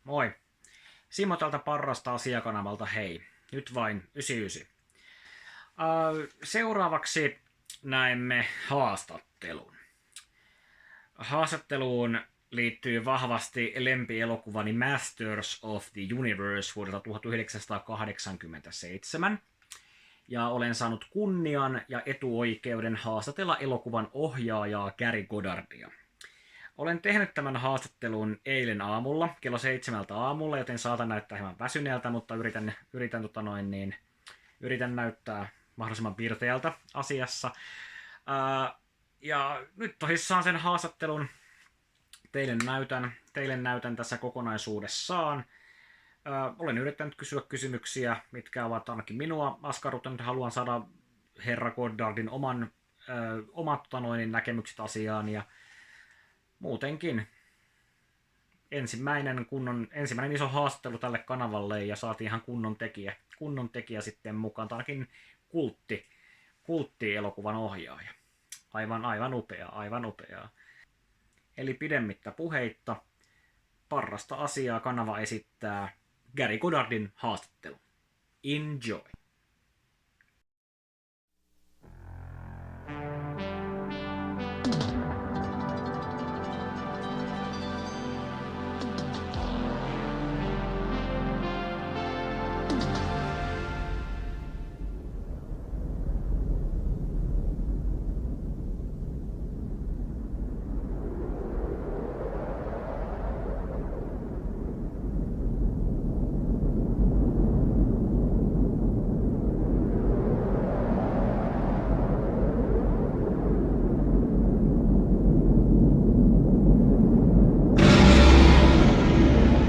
Moi. Simo täältä Parrasta Asiaa-kanavalta, hei. Nyt vain 99. Seuraavaksi näemme haastattelun. Haastatteluun liittyy vahvasti lempielokuvani Masters of the Universe vuodelta 1987. Ja olen saanut kunnian ja etuoikeuden haastatella elokuvan ohjaajaa Gary Goddardia. Olen tehnyt tämän haastattelun eilen aamulla, kello 7 aamulla, joten saatan näyttää hieman väsyneeltä, mutta yritän näyttää mahdollisimman pirteältä asiassa. Ja nyt tosissaan sen haastattelun teille näytän tässä kokonaisuudessaan. Olen yrittänyt kysyä kysymyksiä, mitkä ovat ainakin minua askarruttaneet. Haluan saada herra Goddardin omat näkemykset asiaan ja muutenkin ensimmäinen iso haastattelu tälle kanavalle ja saatiin ihan kunnon tekijä sitten mukaan, tai ainakin kultti-elokuvan ohjaaja. Aivan upeaa. Eli pidemmittä puheitta, Parrasta Asiaa kanava esittää Gary Goddardin haastattelu. Enjoy!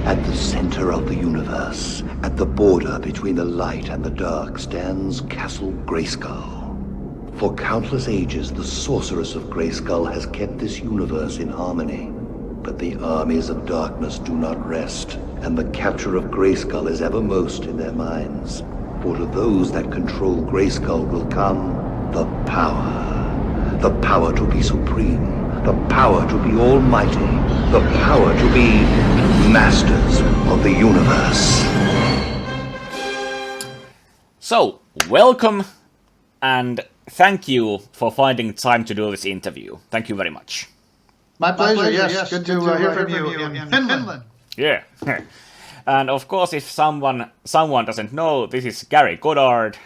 At the center of the universe, at the border between the light and the dark, stands Castle Grayskull. For countless ages, the sorceress of Grayskull has kept this universe in harmony. But the armies of darkness do not rest, and the capture of Grayskull is evermost in their minds. For to those that control Grayskull will come the power to be supreme, the power to be almighty, the power to be masters of the universe. So, welcome and thank you for finding time to do this interview. Thank you very much. My pleasure, yes. Good to hear from you in Finland. Yeah. And of course, if someone doesn't know, this is Gary Goddard.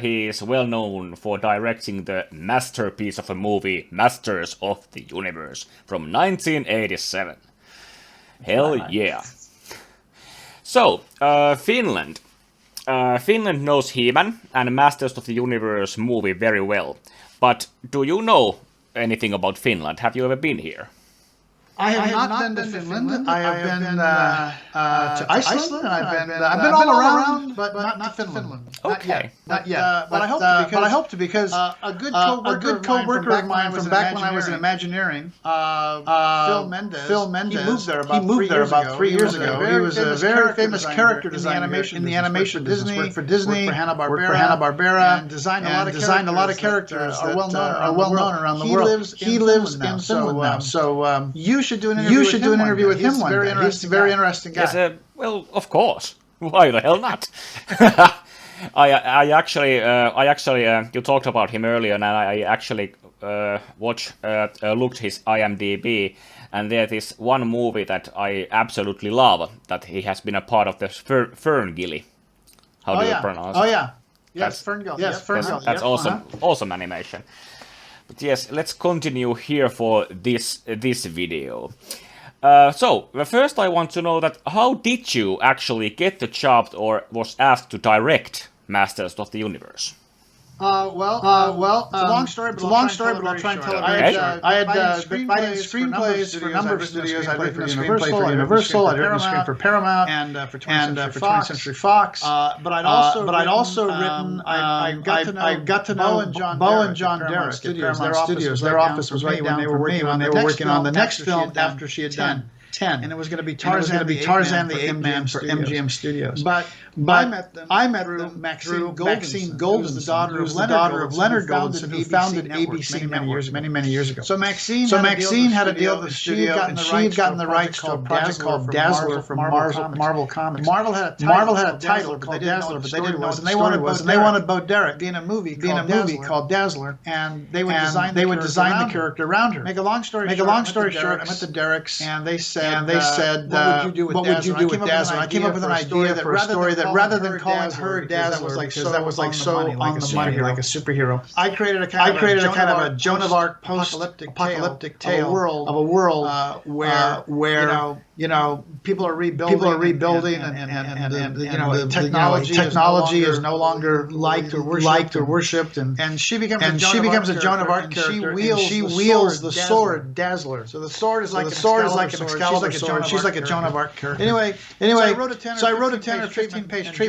He is well known for directing the masterpiece of a movie, Masters of the Universe, from 1987. Hell yeah. So, Finland. Finland knows Ihan and Masters of the Universe movie very well. But do you know anything about Finland? Have you ever been here? I have not been to Finland. I have been to Iceland, and I've been all around, but not to Finland. Okay. Not yet. But I hope to because a good coworker of mine from back when I was in Imagineering, Phil Mendes, he moved there about 3 years ago. He was a very famous character designer in the animation business. Worked for Disney, worked for Hanna-Barbera, and designed a lot of characters that are well known around the world. He lives in Finland now, so you should do an interview with him one day. He's a very interesting guy. Yes, well, of course. Why the hell not? I actually, you talked about him earlier, and I actually looked his IMDb, and there is one movie that I absolutely love, that he has been a part of the Ferngully. How do you pronounce it? Oh yeah. Yes, Ferngully. Yes, Ferngully. That's awesome, awesome animation. But yes, let's continue here for this video. So, first I want to know that how did you actually get the job or was asked to direct Masters of the Universe? It's a long story, but I'll try and tell it very short. I had screenplays for a number of studios. I'd written a screenplay for Universal, I'd written a screen for Paramount, and for 20th Century Fox. But I'd also written. I got to know Bo and John Darris at Paramount Studios. Their office was right down for me when they were working on the next film after she had done 10, and it was going to be Tarzan the Ape Man for MGM Studios. But I met them Maxine Goldenson, who's the daughter of Leonard Goldenson, who founded ABC many years ago. So Maxine had a deal with the studio, and she had gotten the rights to a project called Dazzler from Marvel Comics. Marvel had a title called Dazzler, but they didn't know what they wanted Bo Derek in a movie called Dazzler, and they would design the character around her. Make a long story short, I met the Derricks, and they said, "What would you do with Dazzler?" I came up with an idea for a story that rather than calling her Dazzler, because that was like so on the money, like a superhero, I created a kind of a Joan of Arc post-apocalyptic tale of a world where people are rebuilding, and the technology is no longer liked or worshipped, and she becomes a Joan of Arc character, and she wields the sword Dazzler. So the sword is like an Excalibur sword. She's like a Joan of Arc character. Anyway, so I wrote a 10 or 15-page treatment.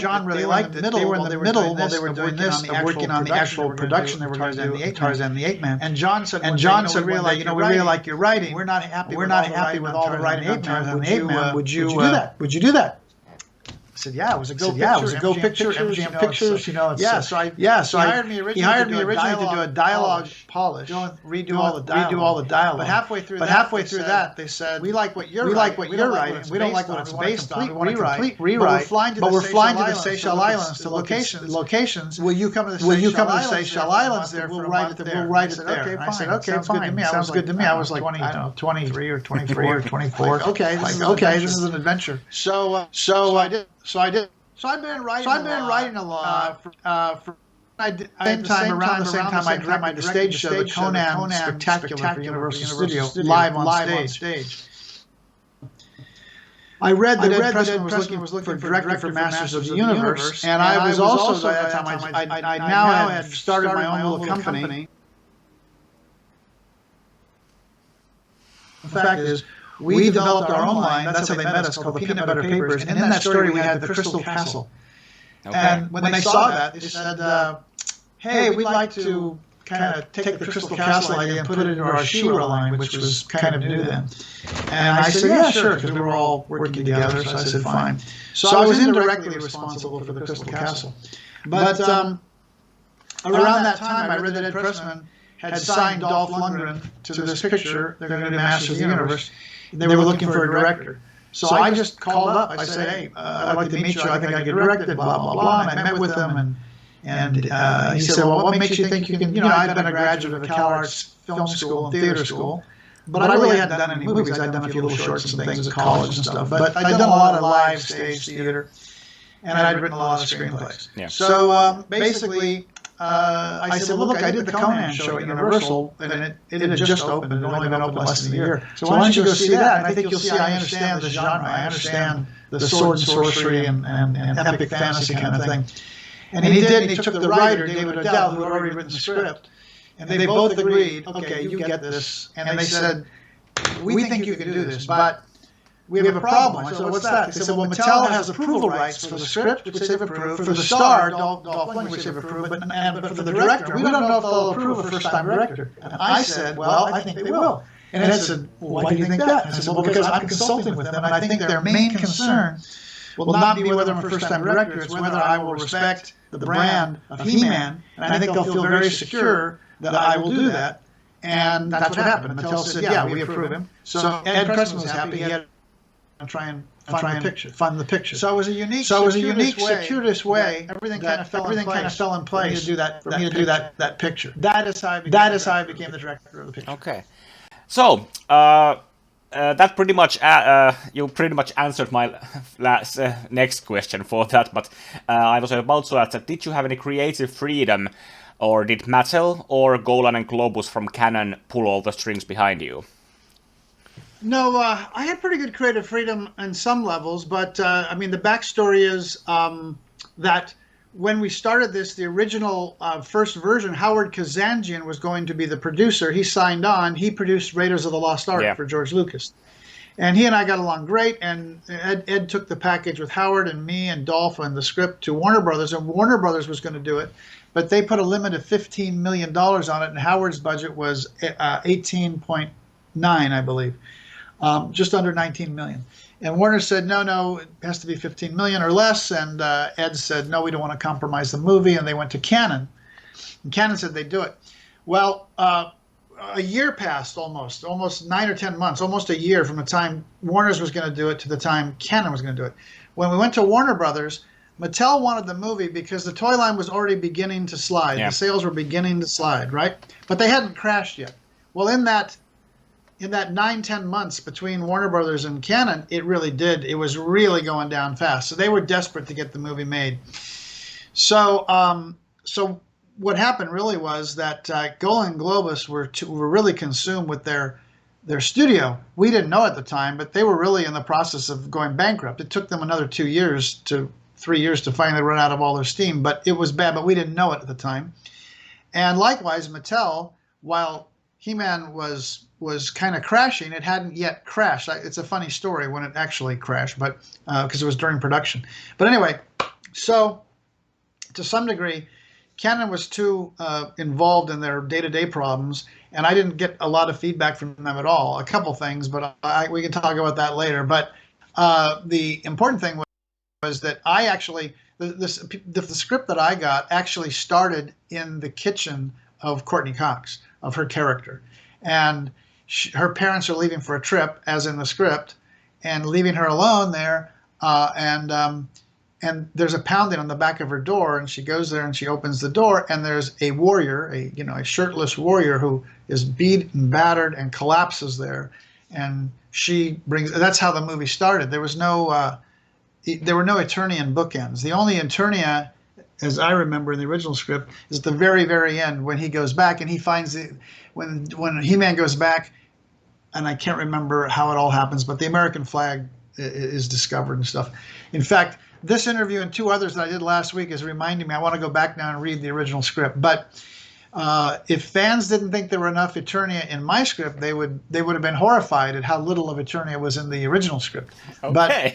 John really liked it. They were in the middle while they were doing this, working on the actual production they were going to do Tarzan the Ape Man. And John said, we really like your writing. We're not happy with all the writing on Tarzan the Ape Man. Would you do that? I said, yeah, it was a go picture, MGM Pictures, So he hired me originally to do a dialogue polish, redo all the dialogue. But halfway through that, they said, we like what you're writing. We don't like what it's based on. We want a complete rewrite. But we're flying to the Seychelles Islands to locations. Will you come to the Seychelles Islands there? We'll write it there. I said, okay, fine. Sounds good to me. I was like 23 or 24. Okay, this is an adventure. So I've been writing a lot. At the same time, I directed the stage show, the Conan Spectacular for Universal Studios, live on stage. I read that Ed Pressman was looking for director for Masters of the Universe, and I was also at that time. I now had started my own little company. The fact is, we developed our own line. That's how they met us, called the Peanut Butter Papers. And in that story, we had the Crystal Castle. Okay. And when they saw that, they said, hey, we'd like to kind of take the Crystal Castle idea and put it into our She-Ra line, which was kind of new then. And I said, yeah, sure, because we were all working together. So I said, fine. So I was indirectly responsible for the Crystal Castle. But around that time, I read that Ed Pressman had signed Dolph Lundgren to this picture. They're going to do Masters of the Universe. They were looking for a director. So I just called up. I said, hey, I'd like to meet you. I think I could direct it, blah, blah, blah. And I met with him. And he said, well, what makes you think you can, I'd been a graduate of the Cal Arts Film School and Theater School. But I really hadn't done any movies. I'd done a few little shorts and things at college and stuff. But I'd done a lot of live stage theater. And I'd written a lot of screenplays. Yeah. So basically, I said, well, look, I did the Conan show at Universal, and it had just opened. It had only been open less than a year. So why don't you go see that? And I think you'll see I understand the genre. I understand the sword and sorcery and epic fantasy kind of thing. And he did, and he took the writer, David Odell, who had already written the script, and they both agreed, okay, you get this. And they said, we think you can do this, but we have a problem. I said, what's that? They said, well, Mattel has approval rights for the script, which they've approved, for the star, Dolph Lundgren, which they've approved, but for the director, we don't know if they'll approve a first-time director. And I said, well, I think they will. And Ed said, well, why do you think that? And I said, well, because I'm consulting with them, and I think their main concern will not be whether I'm a first-time director, it's whether I will respect the brand of He-Man, and I think they'll feel very secure that I will do that. And that's what happened. Mattel said, yeah, we approve him. So Ed Pressman was happy. He had to try and fund the picture. So it was a unique, circuitous way. Everything kind of fell in place for me to do that picture. That is how I became the director of the picture. Okay. So, that pretty much you pretty much answered my last next question for that, but I was about to ask that, did you have any creative freedom, or did Mattel or Golan and Globus from Canon pull all the strings behind you? No, I had pretty good creative freedom on some levels, but I mean, the backstory is that when we started this, the original first version, Howard Kazanjian was going to be the producer. He signed on. He produced Raiders of the Lost Ark for George Lucas. And he and I got along great, and Ed took the package with Howard and me and Dolph and the script to Warner Brothers, and Warner Brothers was going to do it, but they put a limit of $15 million on it, and Howard's budget was 18.9, I believe. just under 19 million. And Warner said, no, it has to be 15 million or less. And Ed said, no, we don't want to compromise the movie. And they went to Cannon. And Cannon said they'd do it. Well, a year passed almost 9 or 10 months, almost a year from the time Warner's was going to do it to the time Cannon was going to do it. When we went to Warner Brothers, Mattel wanted the movie because the toy line was already beginning to slide. Yeah. The sales were beginning to slide, right? But they hadn't crashed yet. Well, in that 9-10 months between Warner Brothers and Cannon, it really did. It was really going down fast. So they were desperate to get the movie made. So what happened really was that Golan Globus were really consumed with their studio. We didn't know at the time, but they were really in the process of going bankrupt. It took them another 3 years to finally run out of all their steam, but it was bad, but we didn't know it at the time. And likewise, Mattel, while He-Man was kind of crashing, it hadn't yet crashed. It's a funny story when it actually crashed, but because it was during production. But anyway, so to some degree, Cannon was too involved in their day-to-day problems, and I didn't get a lot of feedback from them at all. A couple things, but we can talk about that later. But the important thing was that I actually, the script that I got actually started in the kitchen of Courtney Cox, of her character. And her parents are leaving for a trip, as in the script, and leaving her alone there, and there's a pounding on the back of her door, and she goes there and she opens the door, and there's a warrior, a shirtless warrior who is beat and battered and collapses there, and that's how the movie started. There were no Eternian bookends. The only Eternia, as I remember in the original script, is at the very, very end when he goes back and he finds when He-Man goes back, and I can't remember how it all happens, but the American flag is discovered and stuff. In fact, this interview and 2 others that I did last week is reminding me I want to go back now and read the original script. But if fans didn't think there were enough Eternia in my script, they would have been horrified at how little of Eternia was in the original script. Okay.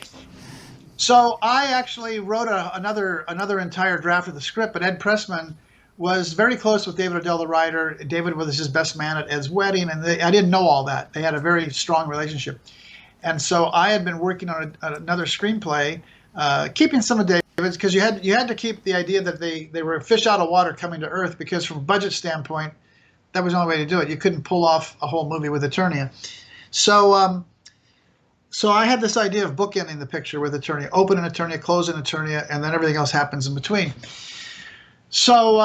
So I actually wrote another entire draft of the script, but Ed Pressman was very close with David Odell, the writer. David was his best man at Ed's wedding, and I didn't know all that. They had a very strong relationship. And so I had been working on another screenplay, keeping some of David's, because you had to keep the idea that they were fish out of water coming to Earth, because from a budget standpoint, that was the only way to do it. You couldn't pull off a whole movie with Eternia. So I had this idea of bookending the picture with Eternia, open an Eternia, close an Eternia, and then everything else happens in between. So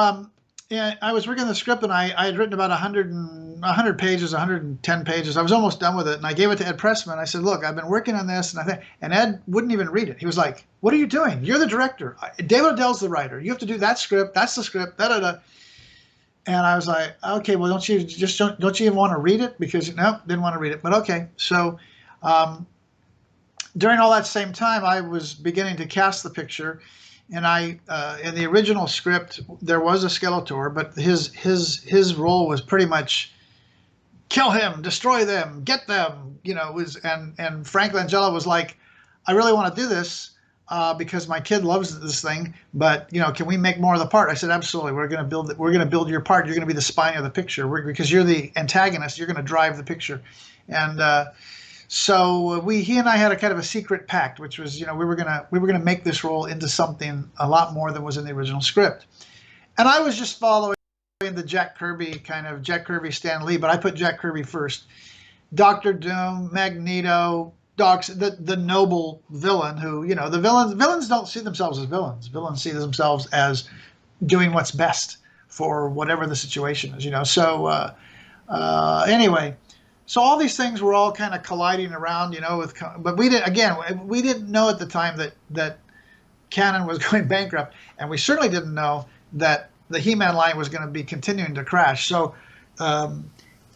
I was working on the script, and I had written about 100 pages, 110 pages. I was almost done with it, and I gave it to Ed Pressman. I said, look, I've been working on this, and Ed wouldn't even read it. He was like, what are you doing? You're the director. David Odell's the writer. You have to do that script. That's the script. Da-da-da. And I was like, okay, well, don't you even want to read it? Because, no, didn't want to read it. But okay. So during all that same time, I was beginning to cast the picture. And in the original script, there was a Skeletor, but his role was pretty much kill him, destroy them, get them. And Frank Langella was like, I really want to do this because my kid loves this thing, but can we make more of the part? I said, absolutely. We're going to build your part. You're going to be the spine of the picture because you're the antagonist. You're going to drive the picture, and. So he and I had a kind of a secret pact, which was, we were gonna make this role into something a lot more than was in the original script. And I was just following the Jack Kirby, Stan Lee, but I put Jack Kirby first. Dr. Doom, Magneto, the noble villain who, the villains don't see themselves as villains. Villains see themselves as doing what's best for whatever the situation is, So anyway. So all these things were all kind of colliding around, but we didn't know at the time that Cannon was going bankrupt, and we certainly didn't know that the He-Man line was going to be continuing to crash. So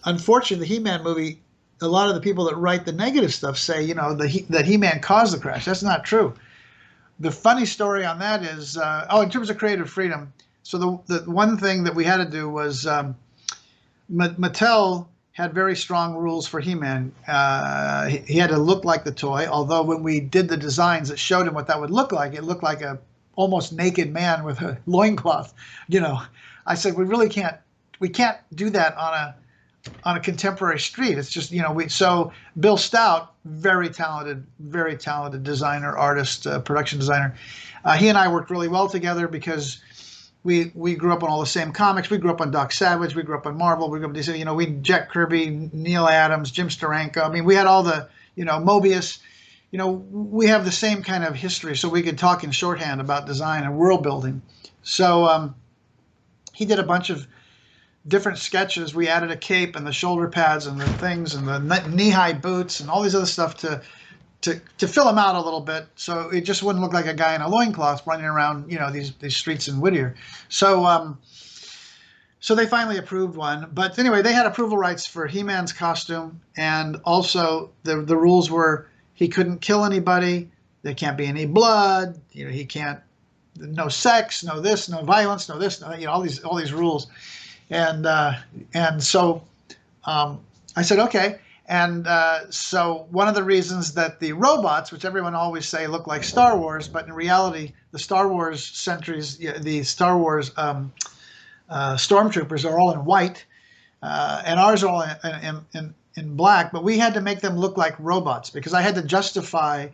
unfortunately, the He-Man movie, a lot of the people that write the negative stuff say, that He-Man caused the crash. That's not true. The funny story on that is, in terms of creative freedom, so the one thing that we had to do was Mattel had very strong rules for He-Man. He had to look like the toy, although when we did the designs that showed him what that would look like, it looked like a almost naked man with a loincloth. I said, we can't do that on a contemporary street. It's just, so Bill Stout, very talented designer, artist, production designer. He and I worked really well together because we grew up on all the same comics. We grew up on Doc Savage. We grew up on Marvel. We grew up on DC. We Jack Kirby, Neil Adams, Jim Steranko. I mean, we had all the, Mobius. We have the same kind of history, so we could talk in shorthand about design and world building. So he did a bunch of different sketches. We added a cape and the shoulder pads and the things and the knee-high boots and all these other stuff to fill him out a little bit, so it just wouldn't look like a guy in a loincloth running around, these streets in Whittier. So so they finally approved one. But anyway, they had approval rights for He-Man's costume, and also the rules were he couldn't kill anybody. There can't be any blood. He can't. No sex. No this. No violence. No this. No, all these rules. And so I said, okay. And so one of the reasons that the robots, which everyone always say look like Star Wars, but in reality, the Star Wars sentries, the Star Wars stormtroopers are all in white, and ours are all in black. But we had to make them look like robots because I had to justify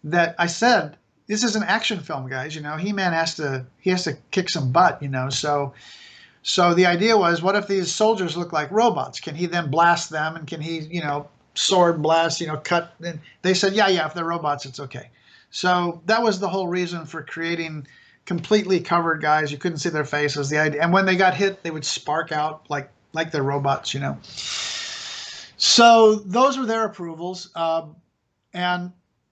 that. I said, this is an action film, guys. He-Man has to kick some butt. So the idea was, what if these soldiers look like robots? Can he then blast them? And can he, sword blast, cut? And they said, yeah, if they're robots, it's okay. So that was the whole reason for creating completely covered guys. You couldn't see their faces. The idea, and when they got hit, they would spark out like they're robots, So those were their approvals.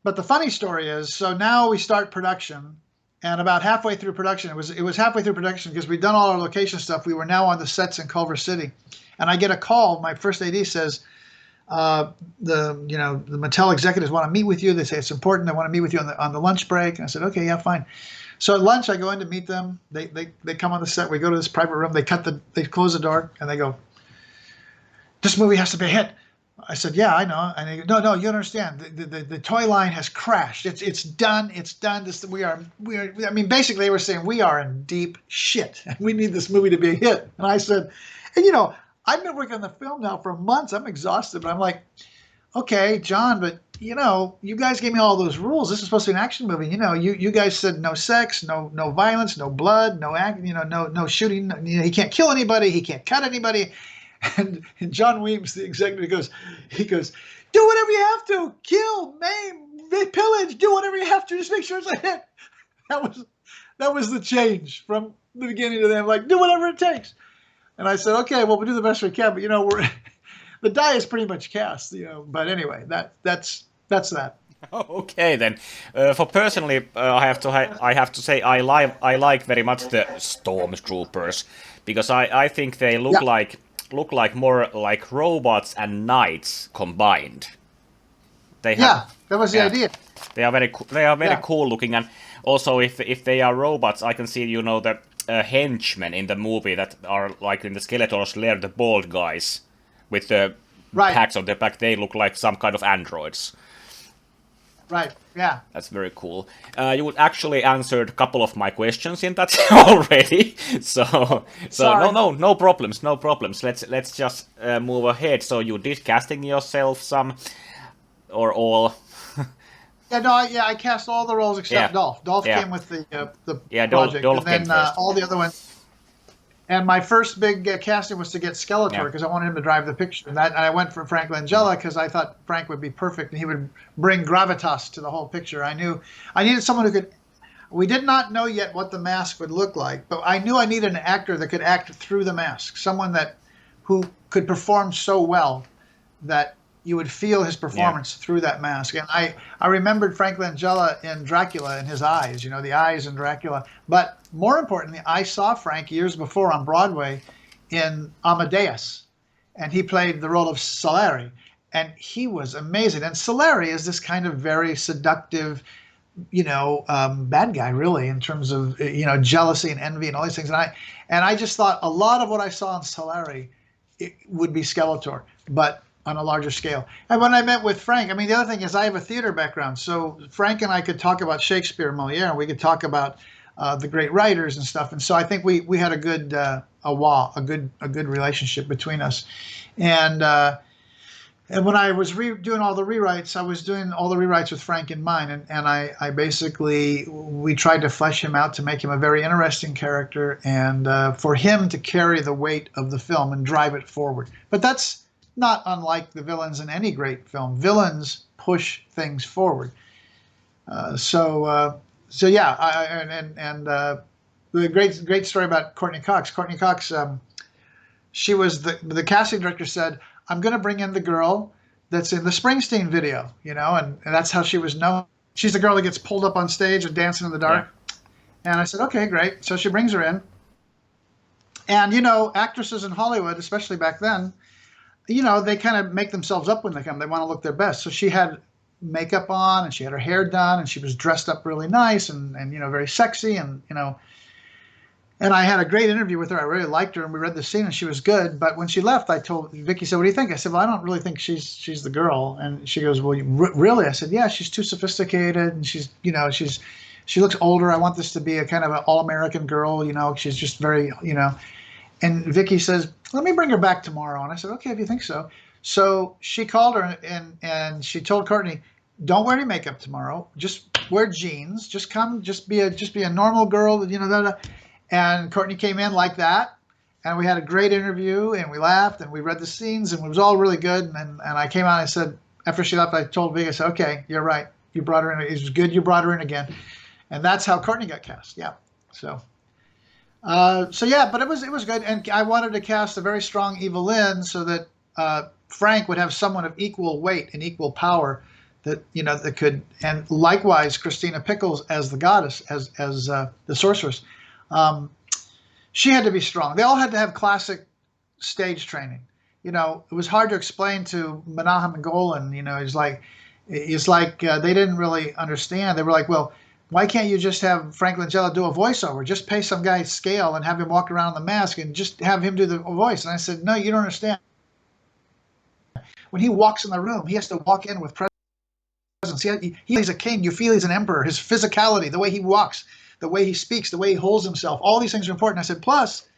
But the funny story is, so now we start production. And about halfway through production, it was halfway through production because we'd done all our location stuff. We were now on the sets in Culver City, and I get a call. My first AD says, the Mattel executives want to meet with you. They say it's important. They want to meet with you on the lunch break. And I said, okay, yeah, fine. So at lunch, I go in to meet them. They come on the set. We go to this private room. They close the door, and they go, this movie has to be a hit. I said, yeah, I know. And they go, no, you don't understand. The toy line has crashed. It's done. It's done. I mean, basically they were saying we are in deep shit. We need this movie to be a hit. And I said, and I've been working on the film now for months. I'm exhausted, but I'm like, okay, John, but you guys gave me all those rules. This is supposed to be an action movie. You guys said no sex, no violence, no blood, no act, no shooting. He can't kill anybody. He can't cut anybody. And John Weems, the executive, he goes, do whatever you have to, kill, maim, pillage, do whatever you have to, just make sure it's a hit. That was the change from the beginning to the end. Like, do whatever it takes. And I said, okay, well, we'll do the best we can, but the die is pretty much cast, But anyway, that's that. Okay then. For personally, I have to say I like very much the stormtroopers because I think they look like more like robots and knights combined. That was the idea. They are very cool looking, and also if they are robots, I can see the henchmen in the movie that are like in the Skeletor's lair, the bald guys with the packs on their back. They look like some kind of androids. Right. Yeah. That's very cool. You actually answered a couple of my questions in that already. So no problems. Let's just move ahead. So you did casting yourself some or all? I cast all the roles except Dolph. Dolph came with the project, Dolph and then all the other ones. And my first big casting was to get Skeletor because I wanted him to drive the picture. And I went for Frank Langella because I thought Frank would be perfect and he would bring gravitas to the whole picture. I knew I needed someone who could. We did not know yet what the mask would look like, but I knew I needed an actor that could act through the mask, someone who could perform so well that you would feel his performance through that mask. And I remembered Frank Langella in Dracula and his eyes, the eyes in Dracula. But more importantly, I saw Frank years before on Broadway in Amadeus, and he played the role of Salieri, and he was amazing. And Salieri is this kind of very seductive, bad guy, really, in terms of, jealousy and envy and all these things. And I just thought a lot of what I saw in Salieri would be Skeletor, but on a larger scale. And when I met with Frank, the other thing is I have a theater background. So Frank and I could talk about Shakespeare and Moliere, and we could talk about the great writers and stuff. And so I think we had a good a good relationship between us. And when I was doing all the rewrites, I was doing all the rewrites with Frank in mind, and I basically, we tried to flesh him out to make him a very interesting character, and for him to carry the weight of the film and drive it forward. But that's not unlike the villains in any great film. Villains push things forward. So yeah, the great story about Courtney Cox. Courtney Cox, she was the casting director said, I'm going to bring in the girl that's in the Springsteen video, and that's how she was known. She's the girl that gets pulled up on stage and dancing in the dark. Yeah. And I said, okay, great. So she brings her in. And, actresses in Hollywood, especially back then, they kind of make themselves up when they come. They want to look their best. So she had makeup on, and she had her hair done, and she was dressed up really nice and very sexy, and, and I had a great interview with her. I really liked her, and we read the scene, and she was good. But when she left, I told Vicky, said, "What do you think?" I said, "Well, I don't really think she's the girl." And she goes, "Well, really?" I said, "Yeah, she's too sophisticated, and she looks older. I want this to be a kind of an all-American girl. She's just very, And Vicky says, "Let me bring her back tomorrow." And I said, "Okay, if you think so." So she called her, and she told Courtney, "Don't wear any makeup tomorrow. Just wear jeans. Just come. Just be a normal girl. And Courtney came in like that, and we had a great interview, and we laughed, and we read the scenes, and it was all really good. And I came out and I said, after she left, I told Vic, I said, "Okay, you're right. You brought her in. It was good you brought her in again." And that's how Courtney got cast. Yeah. So yeah, but it was good. And I wanted to cast a very strong Evelyn so that Frank would have someone of equal weight and equal power that could, and likewise Christina Pickles as the goddess, as the sorceress. She had to be strong. They all had to have classic stage training. It was hard to explain to Menahem and Golan. It's like they didn't really understand. They were like, "Well, why can't you just have Frank Langella do a voiceover? Just pay some guy scale and have him walk around in the mask and just have him do the voice." And I said, "No, you don't understand. When he walks in the room, he has to walk in with presence. He's a king. You feel he's an emperor. His physicality, the way he walks, the way he speaks, the way he holds himself, all these things are important." I said, plus,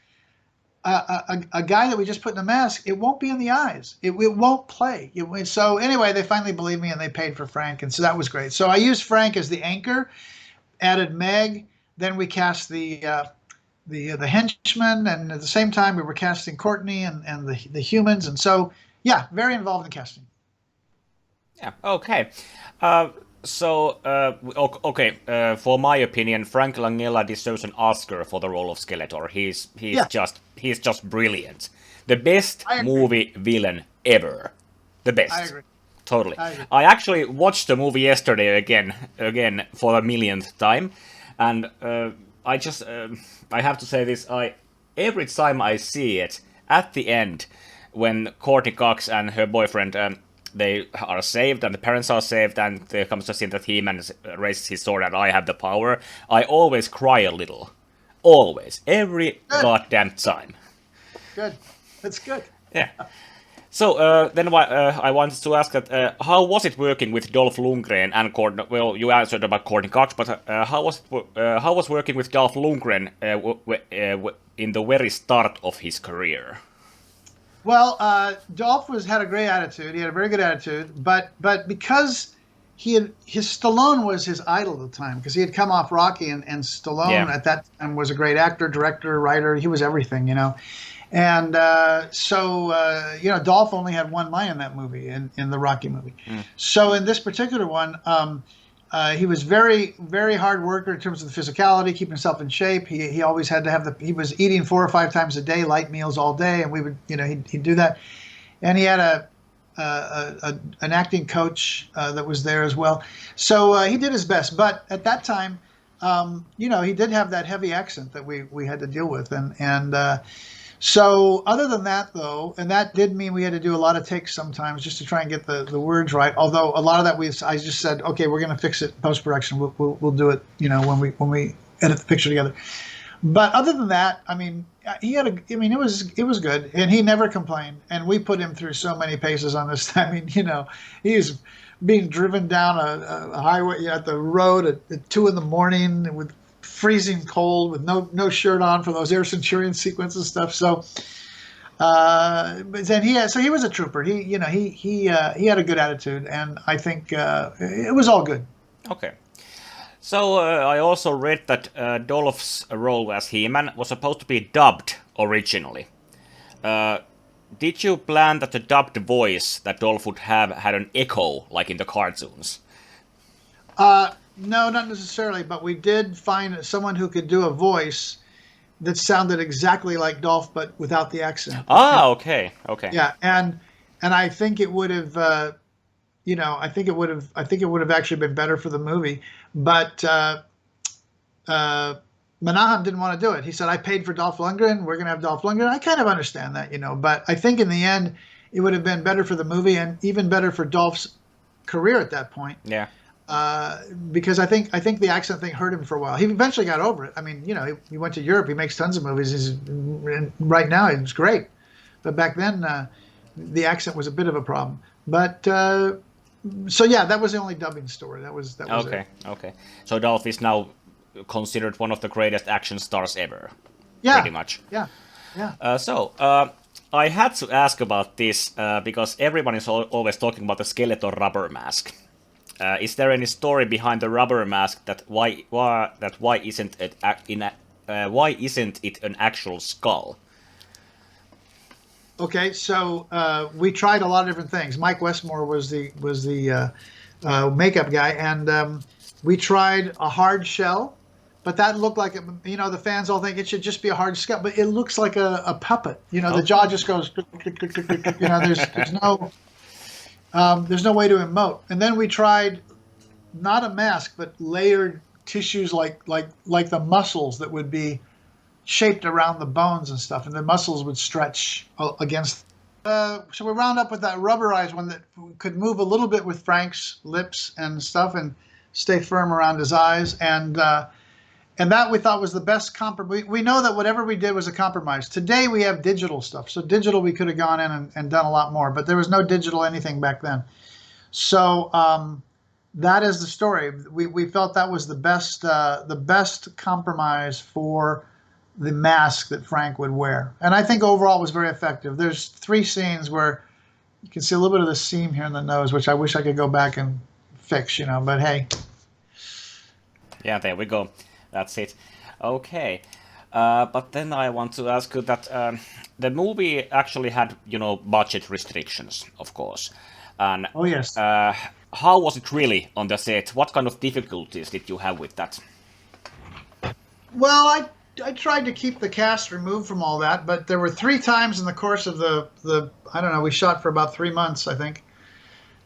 a guy that we just put in a mask, it won't be in the eyes. It won't play. So anyway, they finally believed me, and they paid for Frank, and so that was great. So I used Frank as the anchor, added Meg, then we cast the henchmen, and at the same time we were casting Courtney and the humans, and so yeah, very involved in casting. Yeah, okay. For my opinion, Frank Langella deserves an Oscar for the role of Skeletor. He's just brilliant. The best movie villain ever. The best. I agree. Totally. I actually watched the movie yesterday again for the millionth time, and I have to say this. Every time I see it, at the end, when Courtney Cox and her boyfriend they are saved, and the parents are saved, and there comes the scene that He-Man raises his sword and I have the power, I always cry a little. Always. Every goddamn time. Good. That's good. Yeah. So, then I wanted to ask that, how was it working with Dolph Lundgren and Courtney? Well, you answered about Courtney Cox, but how was working with Dolph Lundgren in the very start of his career? Well, Dolph had a great attitude. He had a very good attitude, but because his Stallone was his idol at the time, because he had come off Rocky, and Stallone at that time was a great actor, director, writer. He was everything, And Dolph only had one line in that movie, in the Rocky movie. Mm. So in this particular one, he was very, very hard worker in terms of the physicality, keeping himself in shape. He always had to have he was eating 4 or 5 times a day, light meals all day, and we would, he'd do that. And he had an acting coach that was there as well. So he did his best. But at that time, he did have that heavy accent that we had to deal with, and so other than that, though, and that did mean we had to do a lot of takes sometimes just to try and get the words right. Although a lot of that I just said, okay, we're going to fix it post production. We'll do it, when we edit the picture together. But other than that, I mean, it was good, and he never complained. And we put him through so many paces on this. I mean, he's being driven down a highway at the road at 2 a.m. with freezing cold with no shirt on for those Air Centurion sequence and stuff. So, but then he was a trooper. He had a good attitude, and I think it was all good. Okay. So I also read that Dolph's role as He-Man was supposed to be dubbed originally. Did you plan that the dubbed voice that Dolph would have had an echo like in the cartoons? No, not necessarily, but we did find someone who could do a voice that sounded exactly like Dolph, but without the accent. Ah, okay. Yeah, and I think it would have, I think it would have actually been better for the movie. But Menahem didn't want to do it. He said, "I paid for Dolph Lundgren. We're going to have Dolph Lundgren." I kind of understand that, but I think in the end, it would have been better for the movie and even better for Dolph's career at that point. Yeah. Because I think the accent thing hurt him for a while. He eventually got over it. I mean, he went to Europe. He makes tons of movies. Right now, it's great. But back then, the accent was a bit of a problem. But so yeah, that was the only dubbing story. That was okay. It. Okay. So Dolph is now considered one of the greatest action stars ever. Yeah. Pretty much. Yeah. I had to ask about this because everyone is always talking about the skeletal rubber mask. Is there any story behind the rubber mask that why isn't it an actual skull? Okay, so we tried a lot of different things. Mike Westmore was the makeup guy, and we tried a hard shell, but that looked like the fans all think it should just be a hard skull, but it looks like a puppet. The jaw just goes. There's no way to emote. And then we tried not a mask, but layered tissues like the muscles that would be shaped around the bones and stuff, and the muscles would stretch against. So we wound up with that rubberized one that could move a little bit with Frank's lips and stuff, and stay firm around his eyes, and that we thought was the best compromise. We know that whatever we did was a compromise. Today we have digital stuff, so digital we could have gone in and done a lot more, but there was no digital anything back then. So that is the story. We felt that was the best compromise for the mask that Frank would wear. And I think overall it was very effective. There's 3 scenes where you can see a little bit of the seam here in the nose, which I wish I could go back and fix, but hey. Yeah, there we go. That's it. Okay. But then I want to ask you that the movie actually had, budget restrictions, of course. And oh, yes. How was it really on the set? What kind of difficulties did you have with that? Well, I tried to keep the cast removed from all that, but there were 3 times in the course of the I don't know, we shot for about 3 months, I think.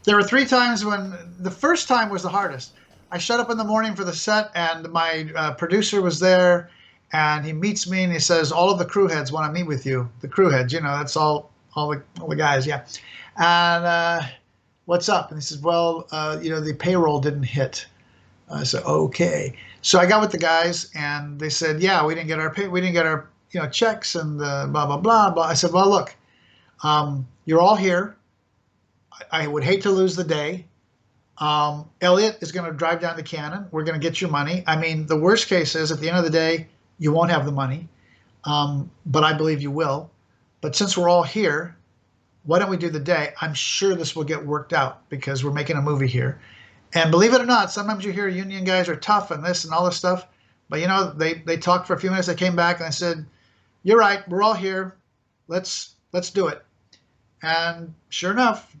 There were 3 times when the first time was the hardest. I showed up in the morning for the set, and my producer was there, and he meets me and he says, "All of the crew heads want to meet with you." The crew heads, that's all the guys, yeah. And what's up? And he says, "Well, the payroll didn't hit." I said, "Okay." So I got with the guys, and they said, "Yeah, we didn't get our checks and blah blah blah blah." I said, "Well, look, you're all here. I would hate to lose the day. Elliot is going to drive down to Cannon. We're going to get your money. I mean, the worst case is at the end of the day, you won't have the money, but I believe you will. But since we're all here, why don't we do the day? I'm sure this will get worked out because we're making a movie here." And believe it or not, sometimes you hear union guys are tough and this and all this stuff. But, they talked for a few minutes. They came back and I said, "You're right. We're all here. Let's do it." And sure enough,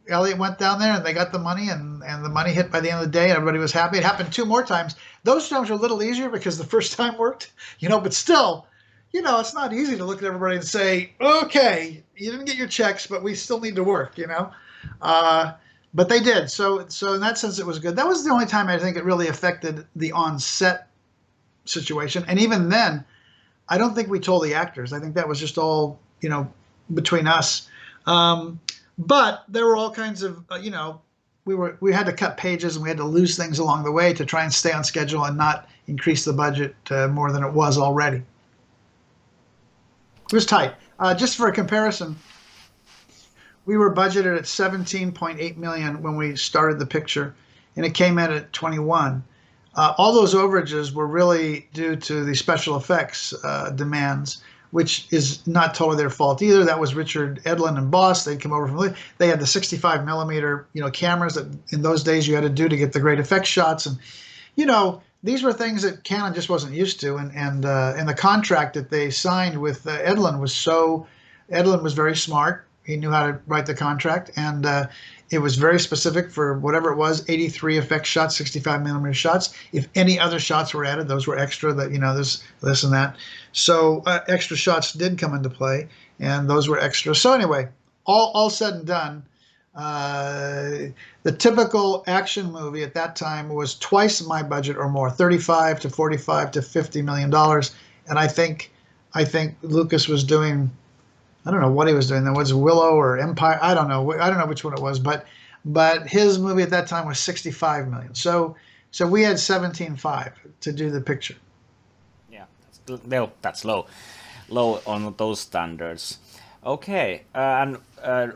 Elliot went down there and they got the money, and the money hit by the end of the day, and everybody was happy. It happened 2 more times. Those times were a little easier because the first time worked, but still, it's not easy to look at everybody and say, "Okay, you didn't get your checks, but we still need to work," But they did. So in that sense, it was good. That was the only time I think it really affected the on-set situation. And even then, I don't think we told the actors. I think that was just all, between us. But there were all kinds of, we had to cut pages and we had to lose things along the way to try and stay on schedule and not increase the budget more than it was already. It was tight. Just for a comparison, we were budgeted at $17.8 million when we started the picture, and it came in at 21. all those overages were really due to the special effects demands, which is not totally their fault either. That was Richard Edlund and Boss. They'd come over from, they had the 65 millimeter, cameras that in those days you had to do to get the great effects shots. And, these were things that Canon just wasn't used to. And the contract that they signed with Edlund Edlund was very smart. He knew how to write the contract, and it was very specific for whatever it was, 83 effects shots, 65 millimeter shots. If any other shots were added, those were extra, that, there's this and that. So extra shots did come into play, and those were extra. So anyway, all said and done, the typical action movie at that time was twice my budget or more, 35 to 45 to $50 million. And I think Lucas was doing, I don't know what he was doing. There was Willow or Empire. I don't know which one it was, but his movie at that time was 65 million. So we had 17.5 to do the picture. Yeah, that's low on those standards. Okay, and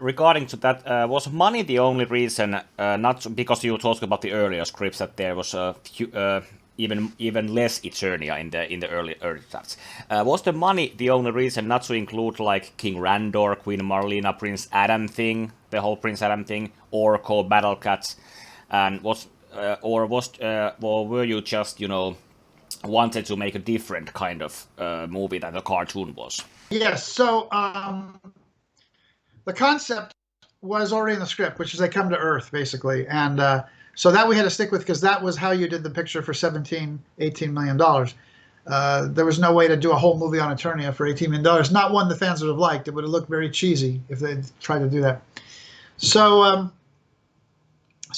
regarding to that, was money the only reason? Not because you talked about the earlier scripts that there was even less Eternia in the early drafts. Was the money the only reason not to include like King Randor, Queen Marlena, Prince Adam thing, the whole Prince Adam thing, Orko, Battle Cats, and or were you just wanted to make a different kind of movie than the cartoon was? Yes. So the concept was already in the script, which is they come to Earth basically, and so that we had to stick with because that was how you did the picture for $18 million. There was no way to do a whole movie on Eternia for $18 million. Not one the fans would have liked. It would have looked very cheesy if they tried to do that. So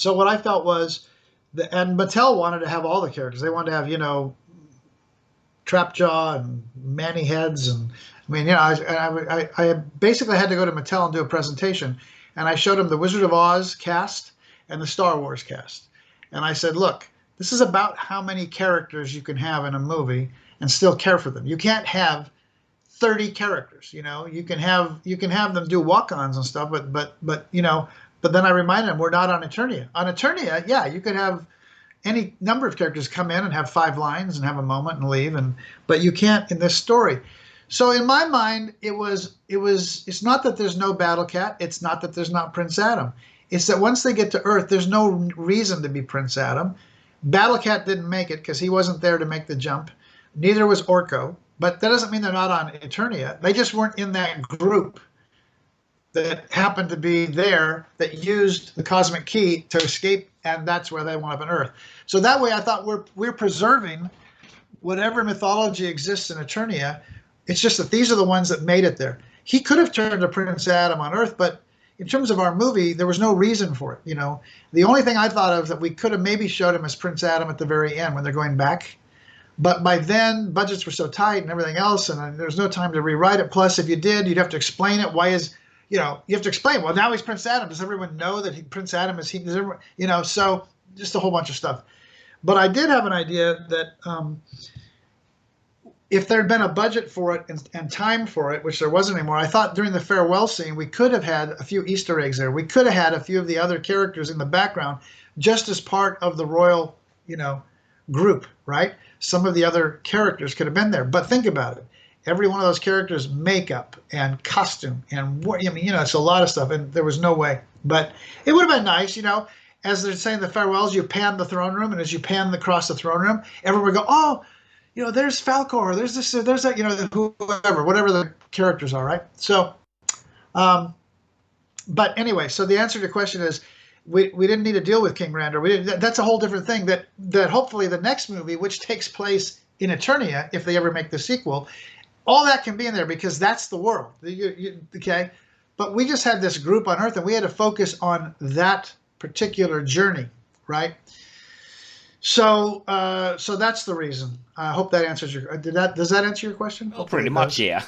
what I felt was, and Mattel wanted to have all the characters. They wanted to have, Trapjaw and Manny Heads. And I mean, I basically had to go to Mattel and do a presentation. And I showed them the Wizard of Oz cast and the Star Wars cast. And I said, look, this is about how many characters you can have in a movie and still care for them. You can't have 30 characters, you can have them do walk-ons and stuff, but then I reminded them we're not on Eternia. On Eternia, yeah, you could have any number of characters come in and have 5 lines and have a moment and leave, but you can't in this story. So in my mind, it's not that there's no Battle Cat, it's not that there's not Prince Adam. It's that once they get to Earth, there's no reason to be Prince Adam. Battle Cat didn't make it because he wasn't there to make the jump. Neither was Orko. But that doesn't mean they're not on Eternia. They just weren't in that group that happened to be there that used the cosmic key to escape, and that's where they wound up on Earth. So that way I thought we're preserving whatever mythology exists in Eternia. It's just that these are the ones that made it there. He could have turned to Prince Adam on Earth, but in terms of our movie, there was no reason for it. The only thing I thought of that we could have maybe showed him as Prince Adam at the very end when they're going back. But by then, budgets were so tight and everything else, and there was no time to rewrite it. Plus, if you did, you'd have to explain it. Why is, you have to explain, well, now he's Prince Adam. Does everyone know that Prince Adam is he? Does everyone, so just a whole bunch of stuff. But I did have an idea that if there had been a budget for it and time for it, which there wasn't anymore, I thought during the farewell scene, we could have had a few Easter eggs there. We could have had a few of the other characters in the background just as part of the royal, group, right? Some of the other characters could have been there. But think about it. Every one of those characters, makeup and costume and it's a lot of stuff. And there was no way. But it would have been nice, as they're saying the farewells, you pan the throne room. And as you pan across the throne room, everyone would go, oh, there's Falcor, there's this, there's that, whatever the characters are, right? So, but anyway, so the answer to your question is we didn't need to deal with King Randor. That's a whole different thing that hopefully the next movie, which takes place in Eternia, if they ever make the sequel, all that can be in there because that's the world. Okay? But we just had this group on Earth and we had to focus on that particular journey, right? So that's the reason. I hope that answers your. Does that answer your question? Well, pretty much, yeah.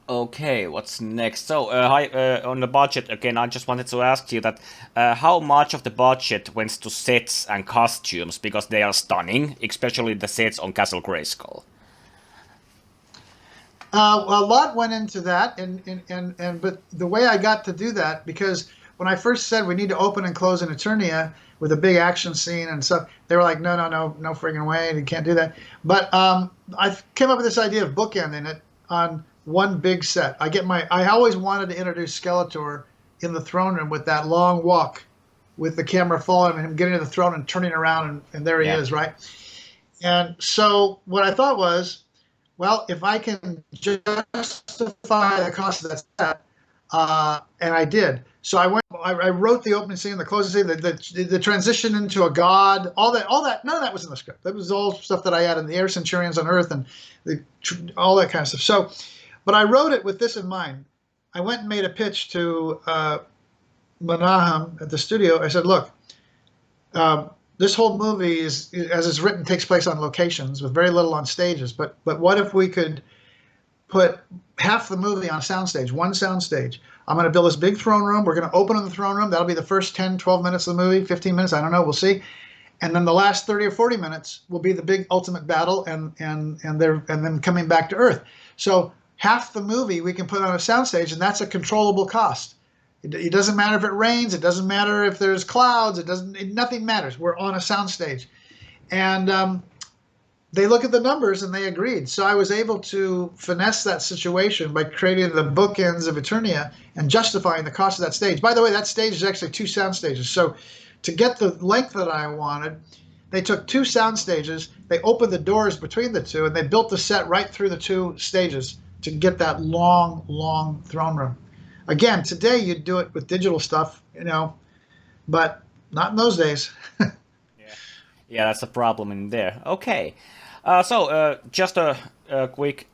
Okay, what's next? So, on the budget again, I just wanted to ask you that how much of the budget went to sets and costumes because they are stunning, especially the sets on Castle Grayskull. A lot went into that, and but the way I got to do that, because when I first said we need to open and close in Eternia with a big action scene and stuff, they were like, no friggin' way, you can't do that. But I came up with this idea of bookending it on one big set. I always wanted to introduce Skeletor in the throne room with that long walk, with the camera following him, getting to the throne and turning around, and there he is, right? And so what I thought was, well, if I can justify the cost of that set, and I did. So I wrote the opening scene, the closing scene, the transition into a god, all that. None of that was in the script. That was all stuff that I added, the Air Centurions on Earth and all that kind of stuff. So, but I wrote it with this in mind. I went and made a pitch to Menahem at the studio. I said, look, this whole movie is, as it's written, takes place on locations with very little on stages. But what if we could put half the movie on a soundstage, one soundstage? I'm going to build this big throne room. We're going to open in the throne room. That'll be the first 10, 12 minutes of the movie, 15 minutes. I don't know. We'll see. And then the last 30 or 40 minutes will be the big ultimate battle and then coming back to Earth. So half the movie we can put on a soundstage, and that's a controllable cost. It doesn't matter if it rains. It doesn't matter if there's clouds. Nothing matters. We're on a soundstage. And they look at the numbers and they agreed. So I was able to finesse that situation by creating the bookends of Eternia and justifying the cost of that stage. By the way, that stage is actually 2 sound stages. So to get the length that I wanted, they took 2 sound stages, they opened the doors between the 2, and they built the set right through the 2 stages to get that long, long throne room. Again, today you'd do it with digital stuff, but not in those days. Yeah, that's a problem in there. Okay. So just a quick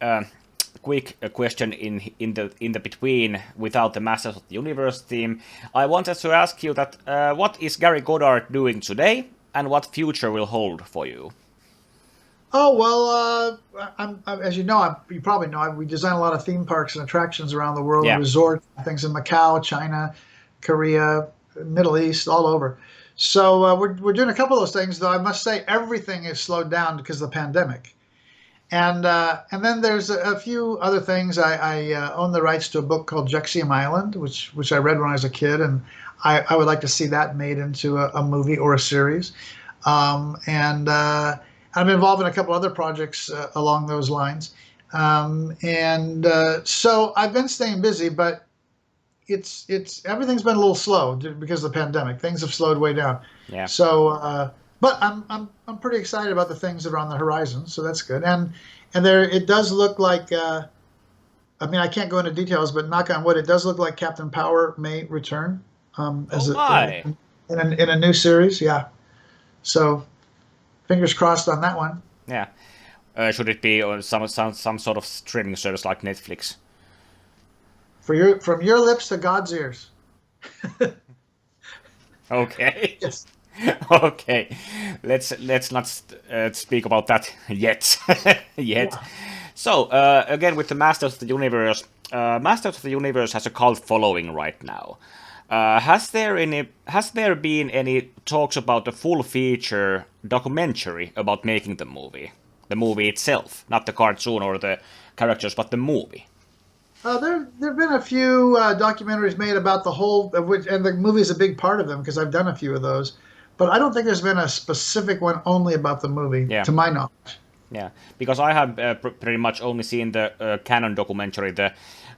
question in the between, without the Masters of the Universe theme. I wanted to ask you that what is Gary Goddard doing today, and what future will hold for you? Oh, well, as you know, you probably know, we design a lot of theme parks and attractions around the world, resorts, things in Macau, China, Korea, Middle East, all over. So we're doing a couple of those things, though I must say everything is slowed down because of the pandemic. And then there's a few other things. I own the rights to a book called Jexium Island, which I read when I was a kid, and I would like to see that made into a movie or a series. I'm involved in a couple other projects along those lines. So I've been staying busy, but it's everything's been a little slow because of the pandemic. Things have slowed way down. Yeah. So, but I'm pretty excited about the things that are on the horizon. So that's good. And it does look like. I can't go into details, but knock on wood, it does look like Captain Power may return in a new series. Yeah. So. Fingers crossed on that one. Yeah. Should it be on some sort of streaming service like Netflix? From your lips to God's ears. Okay. Yes. Okay. Let's not speak about that yet. Yeah. So again, with the Masters of the Universe, Masters of the Universe has a cult following right now. Has there been any talks about the full feature documentary about making the movie itself, not the cartoon or the characters, but the movie? There've been a few documentaries made about the whole, and the movie is a big part of them because I've done a few of those. But I don't think there's been a specific one only about the movie, to my knowledge. Yeah, because I have pretty much only seen the canon documentary, the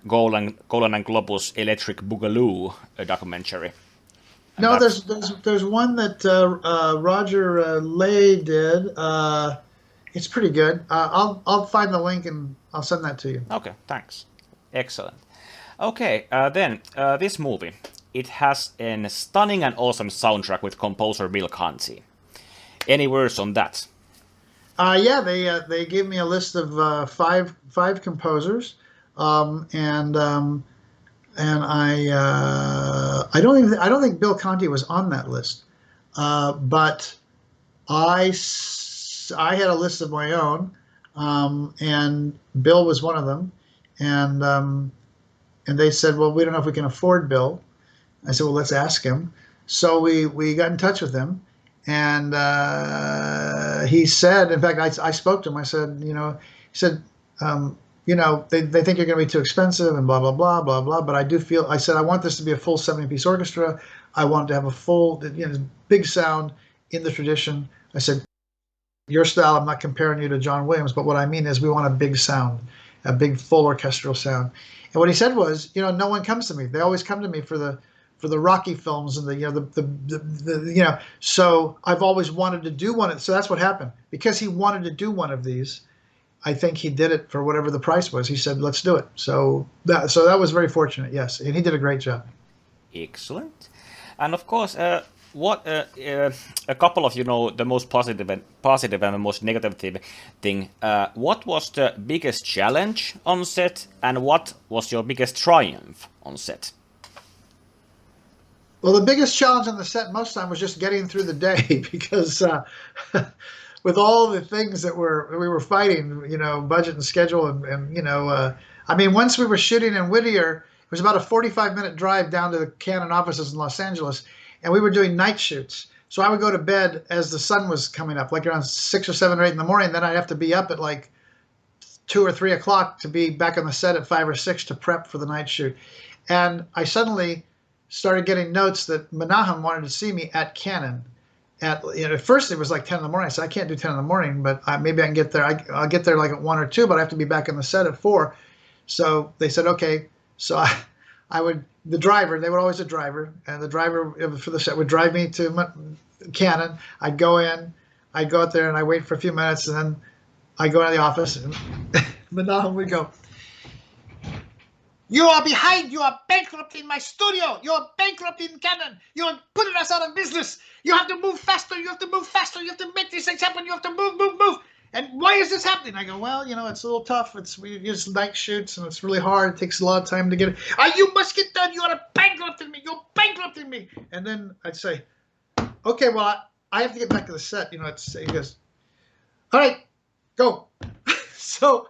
Golan and Globus Electric Boogaloo documentary. And no, there's one that Roger Lay did. It's pretty good. I'll find the link and I'll send that to you. Okay, thanks. Excellent. Okay, then this movie, it has a stunning and awesome soundtrack with composer Bill Conti. Any words on that? Yeah, they gave me a list of five composers. And I don't think Bill Conti was on that list, but I had a list of my own, and Bill was one of them, and they said, well, we don't know if we can afford Bill. I said, well, let's ask him. So we got in touch with him, and he said, in fact, I spoke to him. I said, they think you're going to be too expensive and blah, blah, blah, blah, blah. But I said, I want this to be a full 70-piece orchestra. I want to have a full, big sound in the tradition. I said, your style, I'm not comparing you to John Williams, but what I mean is we want a big sound, a big full orchestral sound. And what he said was, no one comes to me. They always come to me for the Rocky films and so I've always wanted to do one. So that's what happened. Because he wanted to do one of these, I think he did it for whatever the price was. He said, let's do it. So that was very fortunate, yes. And he did a great job. Excellent. And of course, what a couple of the most positive and the most negative thing. What was the biggest challenge on set, and what was your biggest triumph on set? Well, the biggest challenge on the set most of the time was just getting through the day because with all the things that we were fighting, budget and schedule, and once we were shooting in Whittier, it was about a 45-minute drive down to the Canon offices in Los Angeles. And we were doing night shoots. So I would go to bed as the sun was coming up, like around 6 or 7 or 8 in the morning. Then I'd have to be up at like 2 or 3 o'clock to be back on the set at 5 or 6 to prep for the night shoot. And I suddenly started getting notes that Menahem wanted to see me at Canon. At first it was like 10 in the morning. I said, I can't do 10 in the morning, but maybe I can get there. I'll get there like at 1 or 2, but I have to be back on the set at 4. So they said, okay. So the driver, they were always a driver, and the driver for the set would drive me to Canon. I'd go in, I'd go out there, and I'd wait for a few minutes, and then I'd go into the office, and Menahem would go, you are behind, you are bankrupting my studio, you are bankrupting Canon, you are putting us out of business, you have to move faster, you have to move faster, you have to make these things happen, you have to move. And why is this happening? I go, well, it's a little tough. We use night shoots, and it's really hard. It takes a lot of time to get it. You must get done. You are bankrupting me. You're bankrupting me. And then I'd say, okay, well, I have to get back to the set. He goes, all right, go. So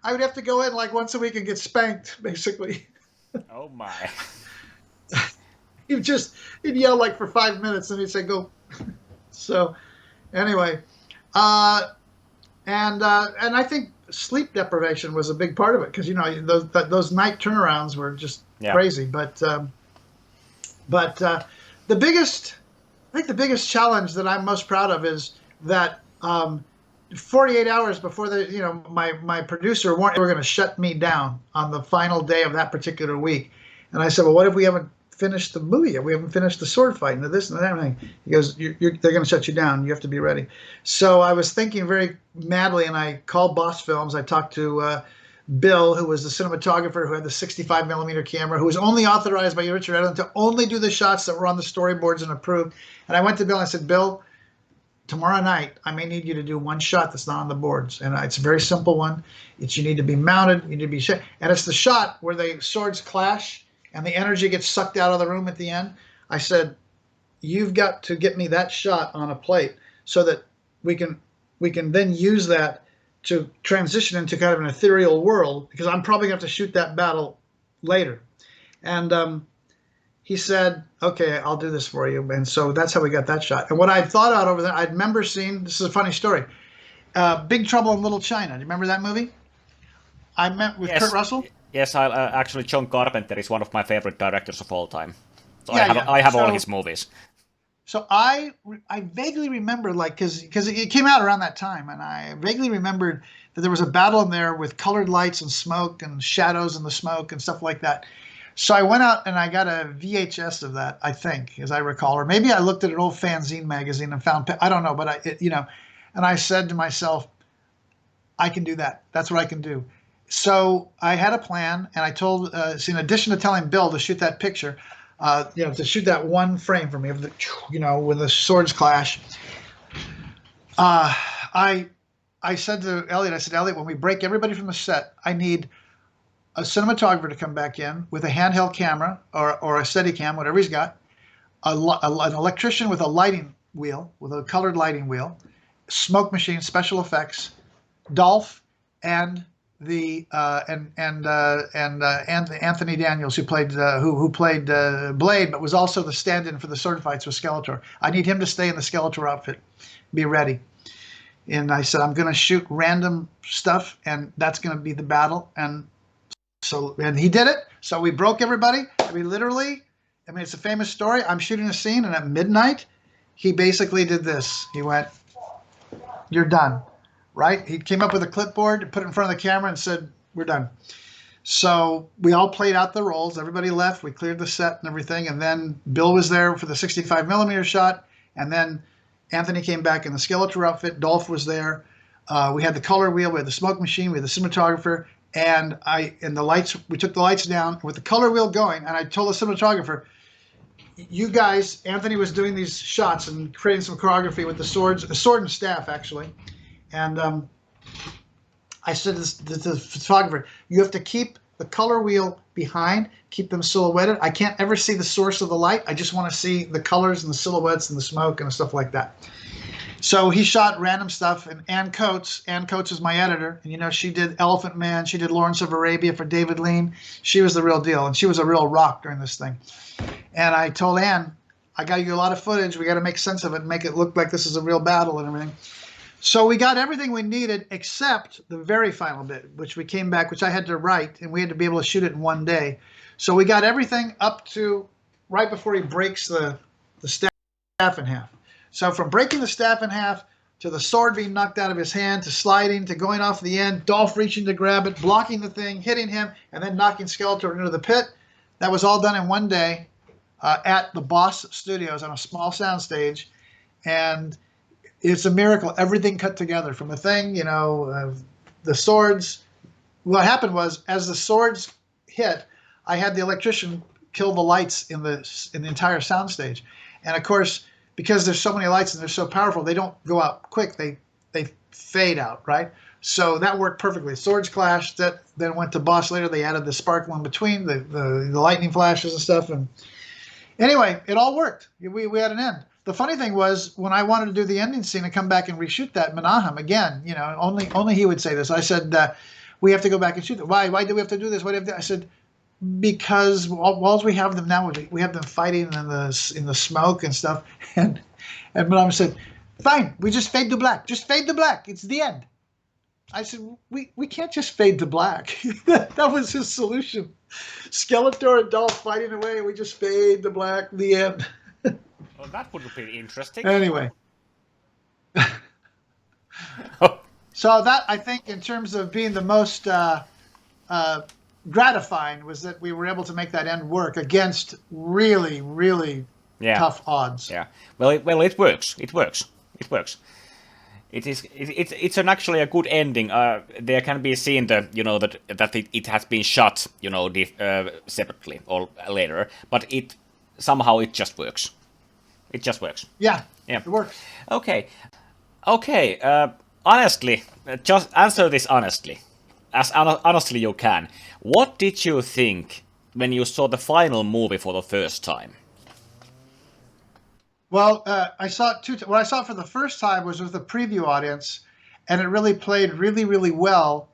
I would have to go in like once a week and get spanked, basically. Oh, my. He'd yell like for 5 minutes, and he'd say, go. So anyway, and I think sleep deprivation was a big part of it because those night turnarounds were just crazy. But the biggest challenge that I'm most proud of is that 48 hours before my producer warned they were going to shut me down on the final day of that particular week, and I said, well, what if we haven't finished the movie yet? We haven't finished the sword fight and this and that and everything. He goes, they're going to shut you down. You have to be ready. So I was thinking very madly, and I called Boss Films. I talked to Bill, who was the cinematographer who had the 65 millimeter camera, who was only authorized by Richard Edlund to only do the shots that were on the storyboards and approved. And I went to Bill and I said, Bill, tomorrow night, I may need you to do one shot that's not on the boards. And it's a very simple one. You need to be mounted, you need to be shot. And it's the shot where the swords clash and the energy gets sucked out of the room at the end. I said, you've got to get me that shot on a plate so that we can then use that to transition into kind of an ethereal world, because I'm probably going to have to shoot that battle later. And he said, okay, I'll do this for you. And so that's how we got that shot. And what I thought out over there, I remember seeing, this is a funny story, Big Trouble in Little China. Do you remember that movie? I met with Kurt Russell. Yes, actually, John Carpenter is one of my favorite directors of all time. So I have all his movies. So I vaguely remember, because it came out around that time, and I vaguely remembered that there was a battle in there with colored lights and smoke and shadows in the smoke and stuff like that. So I went out and I got a VHS of that, I think, as I recall, or maybe I looked at an old fanzine magazine and found, I don't know, but and I said to myself, I can do that. That's what I can do. So I had a plan, and I told, in addition to telling Bill to shoot that picture, to shoot that one frame for me of the, when the swords clash. I said to Elliot, Elliot, when we break everybody from the set, I need a cinematographer to come back in with a handheld camera or a Steadicam, whatever he's got, an electrician with a lighting wheel, with a colored lighting wheel, smoke machine, special effects, Dolph, and Anthony Daniels, who played Blade, but was also the stand-in for the sword fights with Skeletor. I need him to stay in the Skeletor outfit, be ready. And I said, I'm going to shoot random stuff, and that's going to be the battle. And he did it. So we broke everybody. We literally, I mean, it's a famous story. I'm shooting a scene, and at midnight, he basically did this. He went, "You're done," right? He came up with a clipboard, put it in front of the camera, and said, "We're done." So we all played out the roles. Everybody left. We cleared the set and everything. And then Bill was there for the 65 millimeter shot. And then Anthony came back in the Skeletor outfit. Dolph was there. We had the color wheel. We had the smoke machine. We had the cinematographer. And the lights, we took the lights down with the color wheel going. And I told the cinematographer, you guys, Anthony was doing these shots and creating some choreography with the sword and staff, actually. And I said to the photographer, you have to keep the color wheel behind, keep them silhouetted. I can't ever see the source of the light. I just want to see the colors and the silhouettes and the smoke and stuff like that. So he shot random stuff, and Ann Coates is my editor, and you know, she did Elephant Man, she did Lawrence of Arabia for David Lean. She was the real deal, and she was a real rock during this thing. And I told Ann, I got you a lot of footage. We got to make sense of it and make it look like this is a real battle and everything. So we got everything we needed except the very final bit, which we came back, which I had to write, and we had to be able to shoot it in one day. So we got everything up to right before he breaks the staff in half. So from breaking the staff in half to the sword being knocked out of his hand, to sliding, to going off the end, Dolph reaching to grab it, blocking the thing, hitting him, and then knocking Skeletor into the pit. That was all done in one day at the Boss Studios on a small soundstage. And it's a miracle. Everything cut together from the thing, you know, the swords. What happened was, as the swords hit, I had the electrician kill the lights in the entire soundstage. And of course, because there's so many lights and they're so powerful, they don't go out quick. They fade out, right? So that worked perfectly. Swords clashed. That then went to Boss later. They added the sparkle in between, the lightning flashes and stuff. And anyway, it all worked. We had an end. The funny thing was, when I wanted to do the ending scene and come back and reshoot that, Menahem, again, you know, only he would say this. I said, we have to go back and shoot it. Why do we have to do this? Why do we have to? I said, because while we have them now, we have them fighting in the smoke and stuff. And Menahem said, fine, we just fade to black. Just fade to black. It's the end. I said, we can't just fade to black. That was his solution. Skeletor and Dolph fighting away, and we just fade to black. The end. Well, that would be interesting. Anyway. So that, I think, in terms of being the most gratifying, was that we were able to make that end work against really, really tough odds. Yeah. Well, it works. It works. It's actually a good ending. There can be seen that it has been shot, separately or later, but somehow it just works. It just works. Yeah. It works. Okay. Honestly, just answer this honestly, as honestly you can. What did you think when you saw the final movie for the first time? Well, I saw it what I saw for the first time was with the preview audience, and it really played really, really well.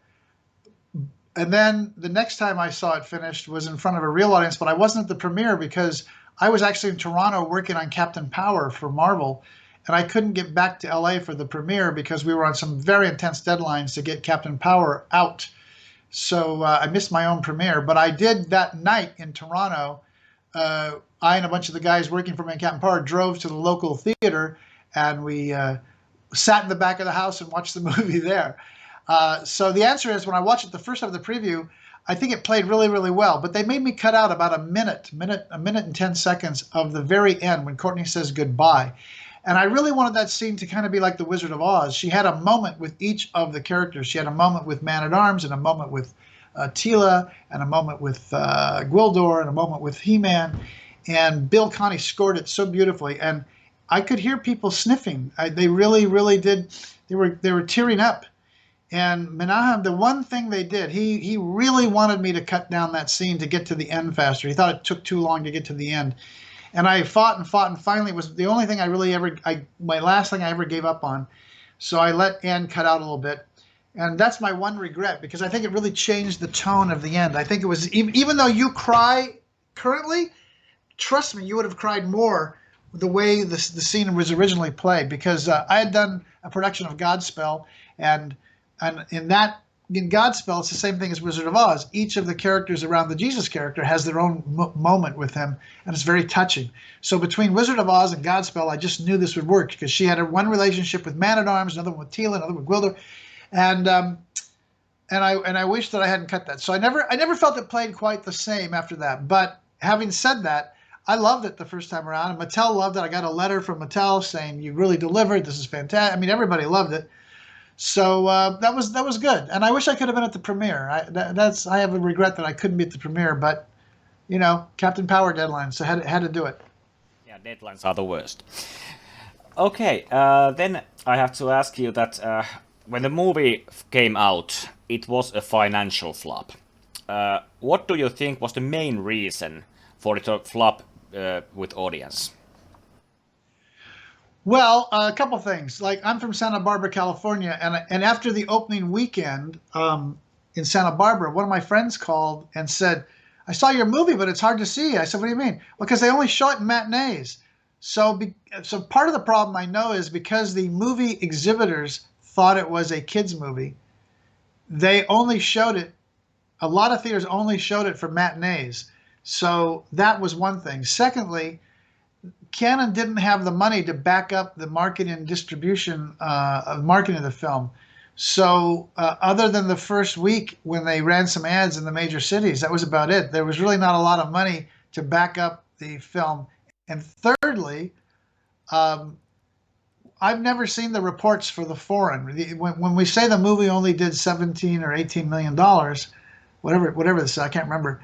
And then the next time I saw it finished was in front of a real audience, but I wasn't at the premiere because I was actually in Toronto working on Captain Power for Marvel, and I couldn't get back to LA for the premiere because we were on some very intense deadlines to get Captain Power out. So I missed my own premiere, but I did that night in Toronto. I and a bunch of the guys working for me in Captain Power drove to the local theater, and we sat in the back of the house and watched the movie there. So the answer is, when I watched it the first time of the preview, I think it played really, really well. But they made me cut out about a minute and 10 seconds of the very end when Courtney says goodbye. And I really wanted that scene to kind of be like the Wizard of Oz. She had a moment with each of the characters. She had a moment with Man-at-Arms, and a moment with Tila, and a moment with Gwildor, and a moment with He-Man. And Bill Conti scored it so beautifully. And I could hear people sniffing. They really, really did. They were tearing up. And Menahem, the one thing they did, he really wanted me to cut down that scene to get to the end faster. He thought it took too long to get to the end. And I fought, and finally it was the only thing my last thing I ever gave up on. So I let Ann cut out a little bit. And that's my one regret, because I think it really changed the tone of the end. I think it was, even though you cry currently, trust me, you would have cried more the way the scene was originally played, because I had done a production of Godspell, and in Godspell, it's the same thing as Wizard of Oz. Each of the characters around the Jesus character has their own moment with him, and it's very touching. So between Wizard of Oz and Godspell, I just knew this would work, because she had one relationship with Man-at-Arms, another one with Tila, another with Gwildor, and I wish that I hadn't cut that. So I never felt it played quite the same after that. But having said that, I loved it the first time around, and Mattel loved it. I got a letter from Mattel saying, "You really delivered. This is fantastic." I mean, everybody loved it. So that was good, and I wish I could have been at the premiere. I have a regret that I couldn't be at the premiere, but you know, Captain Power deadline, so had to do it. Yeah, deadlines are the worst. Okay, then I have to ask you that when the movie came out, it was a financial flop. What do you think was the main reason for it to flop with audience? Well, a couple things. Like, I'm from Santa Barbara, California, and after the opening weekend in Santa Barbara, one of my friends called and said, "I saw your movie, but it's hard to see." I said, "What do you mean?" "Well, because they only show it in matinees." So part of the problem I know is because the movie exhibitors thought it was a kids movie, they only showed it. A lot of theaters only showed it for matinees. So that was one thing. Secondly, Canon didn't have the money to back up the marketing and distribution of marketing of the film. So other than the first week when they ran some ads in the major cities, that was about it. There was really not a lot of money to back up the film. And thirdly, I've never seen the reports for the foreign. When we say the movie only did 17 or 18 million dollars, whatever this is, I can't remember,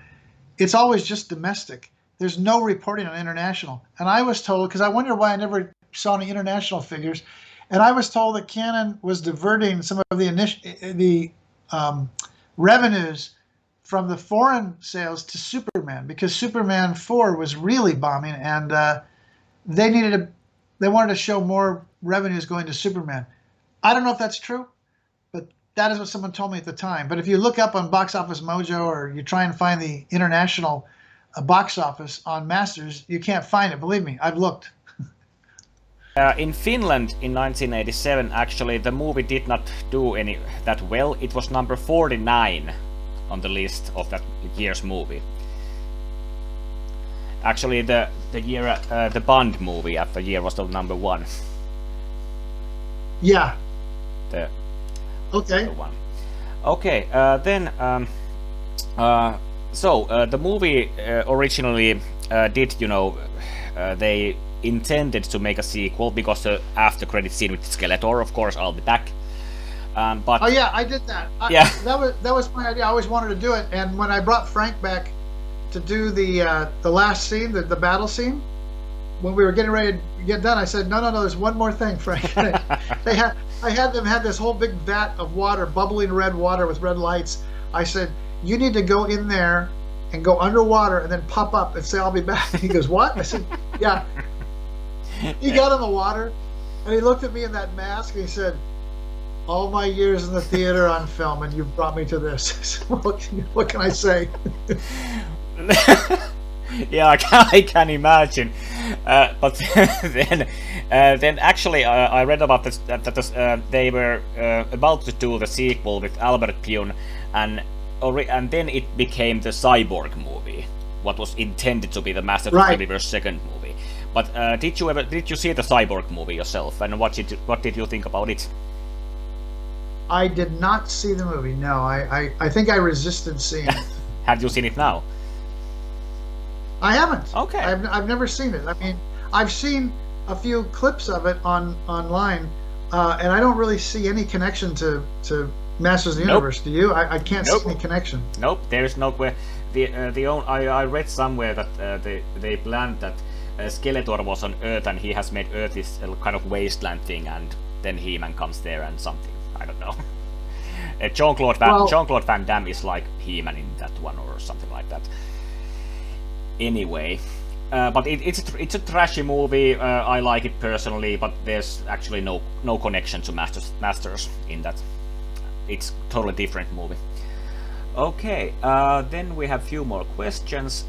it's always just domestic. There's no reporting on international. And I was told, because I wonder why I never saw any international figures, and I was told that Canon was diverting some of the revenues from the foreign sales to Superman, because Superman 4 was really bombing, and they wanted to show more revenues going to Superman. I don't know if that's true, but that is what someone told me at the time. But if you look up on Box Office Mojo, or you try and find the international box office on Masters, you can't find it. Believe me, I've looked. In Finland in 1987, actually, the movie did not do that well. It was number 49 on the list of that year's movie. Actually, the Bond movie at the year was the number 1. Yeah. The one. Okay. The movie originally did, they intended to make a sequel because the after credit scene with Skeletor, of course, I'll be back. But oh yeah, I did that. That was my idea. I always wanted to do it, and when I brought Frank back to do the last scene, the battle scene, when we were getting ready to get done, I said, no, there's one more thing, Frank. I had them have this whole big vat of water, bubbling red water with red lights. I said, you need to go in there and go underwater and then pop up and say, I'll be back. He goes, what? I said, yeah. He got in the water and he looked at me in that mask and he said, all my years in the theater on film, and you've brought me to this. What can I say? Yeah, I can imagine. But then actually, I read about this that they were about to do the sequel with Albert Pyun, and then it became the Cyborg movie, what was intended to be the Master of the Universe second movie. But did you see the Cyborg movie yourself, and what did you think about it? I did not see the movie. No, I think I resisted seeing it. Have you seen it now? I haven't. Okay. I've never seen it. I mean, I've seen a few clips of it online, and I don't really see any connection to Masters of the Universe. Do you? I can't see any connection. Nope. There is no way. I read somewhere that they planned that Skeletor was on Earth and he has made Earth this kind of wasteland thing, and then He-Man comes there and something. I don't know. Jean-Claude Van Damme is like He-Man in that one or something like that. Anyway, but it's a trashy movie. I like it personally, but there's actually no connection to Masters in that. It's totally different movie. Okay, then we have few more questions.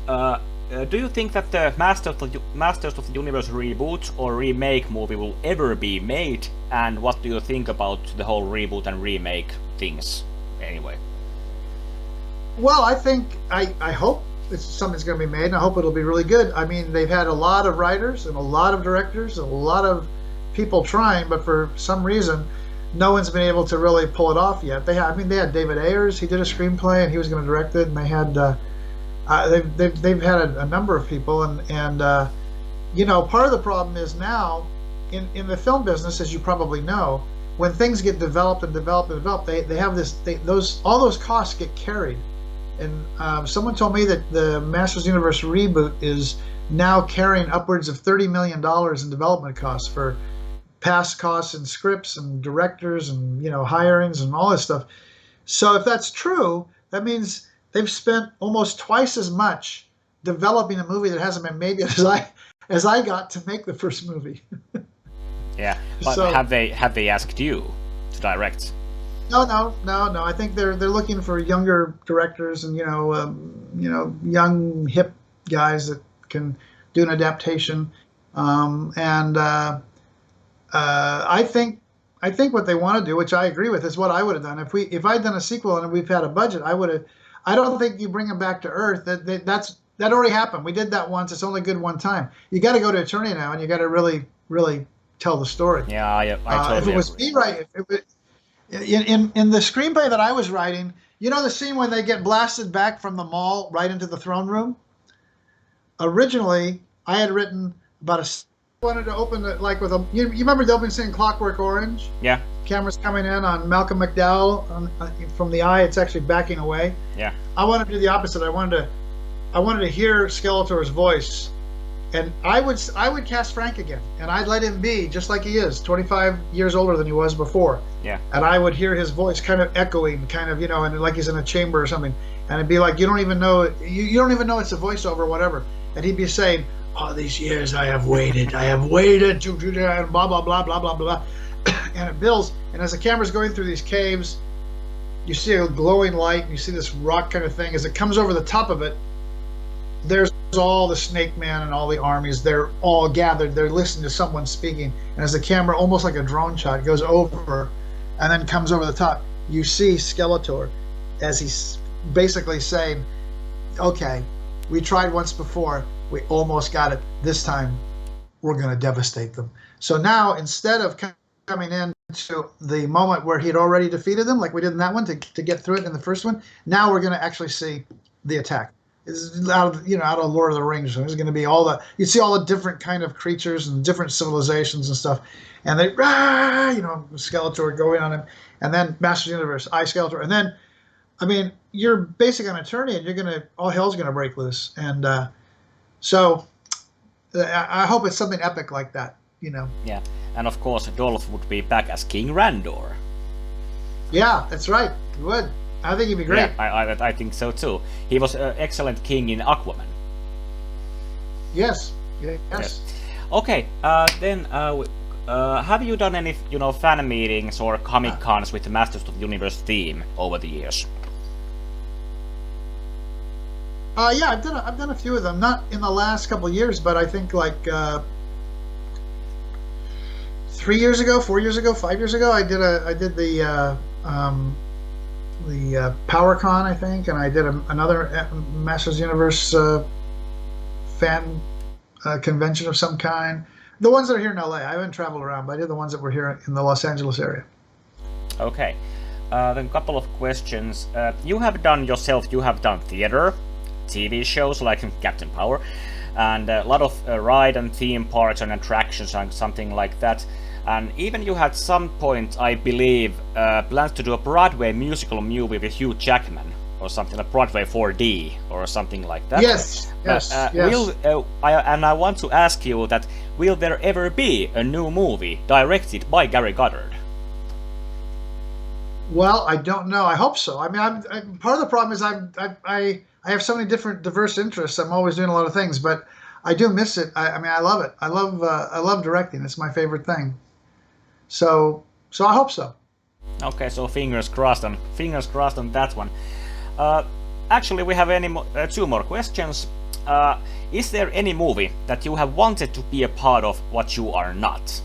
do you think that the Masters of the Universe reboot or remake movie will ever be made? And what do you think about the whole reboot and remake things anyway? Well, I hope something's going to be made, and I hope it'll be really good. I mean, they've had a lot of writers and a lot of directors and a lot of people trying, but for some reason, no one's been able to really pull it off yet. They had David Ayers. He did a screenplay, and he was going to direct it. And they had they've had a number of people, and part of the problem is now in the film business, as you probably know, when things get developed, they have all those costs get carried. And someone told me that the Masters Universe reboot is now carrying upwards of $30 million in development costs for past costs and scripts and directors and hirings and all this stuff. So if that's true, that means they've spent almost twice as much developing a movie that hasn't been made yet as I got to make the first movie. Yeah, but so, have they asked you to direct? No. I think they're looking for younger directors and young hip guys that can do an adaptation. I think what they want to do, which I agree with, is what I would have done if I'd done a sequel and we've had a budget. I don't think you bring them back to Earth. That already happened. We did that once. It's only good one time. You got to go to attorney now, and you got to really, really tell the story. Yeah, I totally if it was agree. me, right? In the screenplay that I was writing, the scene when they get blasted back from the mall right into the throne room. Originally, I had written about wanted to open it like with a. You remember the opening scene, Clockwork Orange? Yeah. Camera's coming in on Malcolm McDowell from the eye. It's actually backing away. Yeah. I wanted to do the opposite. I wanted to hear Skeletor's voice, and I would cast Frank again, and I'd let him be just like he is, 25 years older than he was before. Yeah. And I would hear his voice kind of echoing, and like he's in a chamber or something, and it'd be like you don't even know it's a voiceover or whatever, and he'd be saying, "All these years I have waited to do that," and blah blah blah blah blah blah, and it builds. And as the camera's going through these caves, you see a glowing light, and you see this rock kind of thing. As it comes over the top of it, there's all the Snake Man and all the armies. They're all gathered. They're listening to someone speaking. And as the camera, almost like a drone shot, goes over and then comes over the top, you see Skeletor as he's basically saying, "Okay, we tried once before. We almost got it. This time, we're going to devastate them." So now, instead of coming in to the moment where he'd already defeated them, like we did in that one, to get through it in the first one, now we're going to actually see the attack. It's out of Lord of the Rings. There's going to be you see all the different kind of creatures and different civilizations and stuff, and they, Skeletor going on him, and then Masters of the Universe, Skeletor, and then, you're basically an attorney, and all hell's going to break loose, and so I hope it's something epic like that, Yeah, and of course Dolph would be back as King Randor. Yeah, that's right. He would. I think he'd be great. Yeah, I think so too. He was an excellent king in Aquaman. Yes. Yes. Okay. Then have you done any fan meetings or comic cons with the Masters of the Universe theme over the years? Yeah, I've done a few of them. Not in the last couple of years, but I think like 3 years ago, 4 years ago, 5 years ago, I did the PowerCon, I think, and I did another Masters Universe fan convention of some kind. The ones that are here in LA. I haven't traveled around, but I did the ones that were here in the Los Angeles area. Okay. Then a couple of questions. You have done theater, TV shows like Captain Power, and a lot of ride and theme parks and attractions and something like that. And even you had some point, I believe, plans to do a Broadway musical movie with Hugh Jackman, or something like Broadway 4D, or something like that. Yes. I want to ask you that, will there ever be a new movie directed by Gary Goddard? Well, I don't know. I hope so. Part of the problem is I have so many different diverse interests. I'm always doing a lot of things, but I do miss it. I love it. I love directing. It's my favorite thing. So I hope so. Okay, so fingers crossed on that one. Actually, we have two more questions. Is there any movie that you have wanted to be a part of what you are not?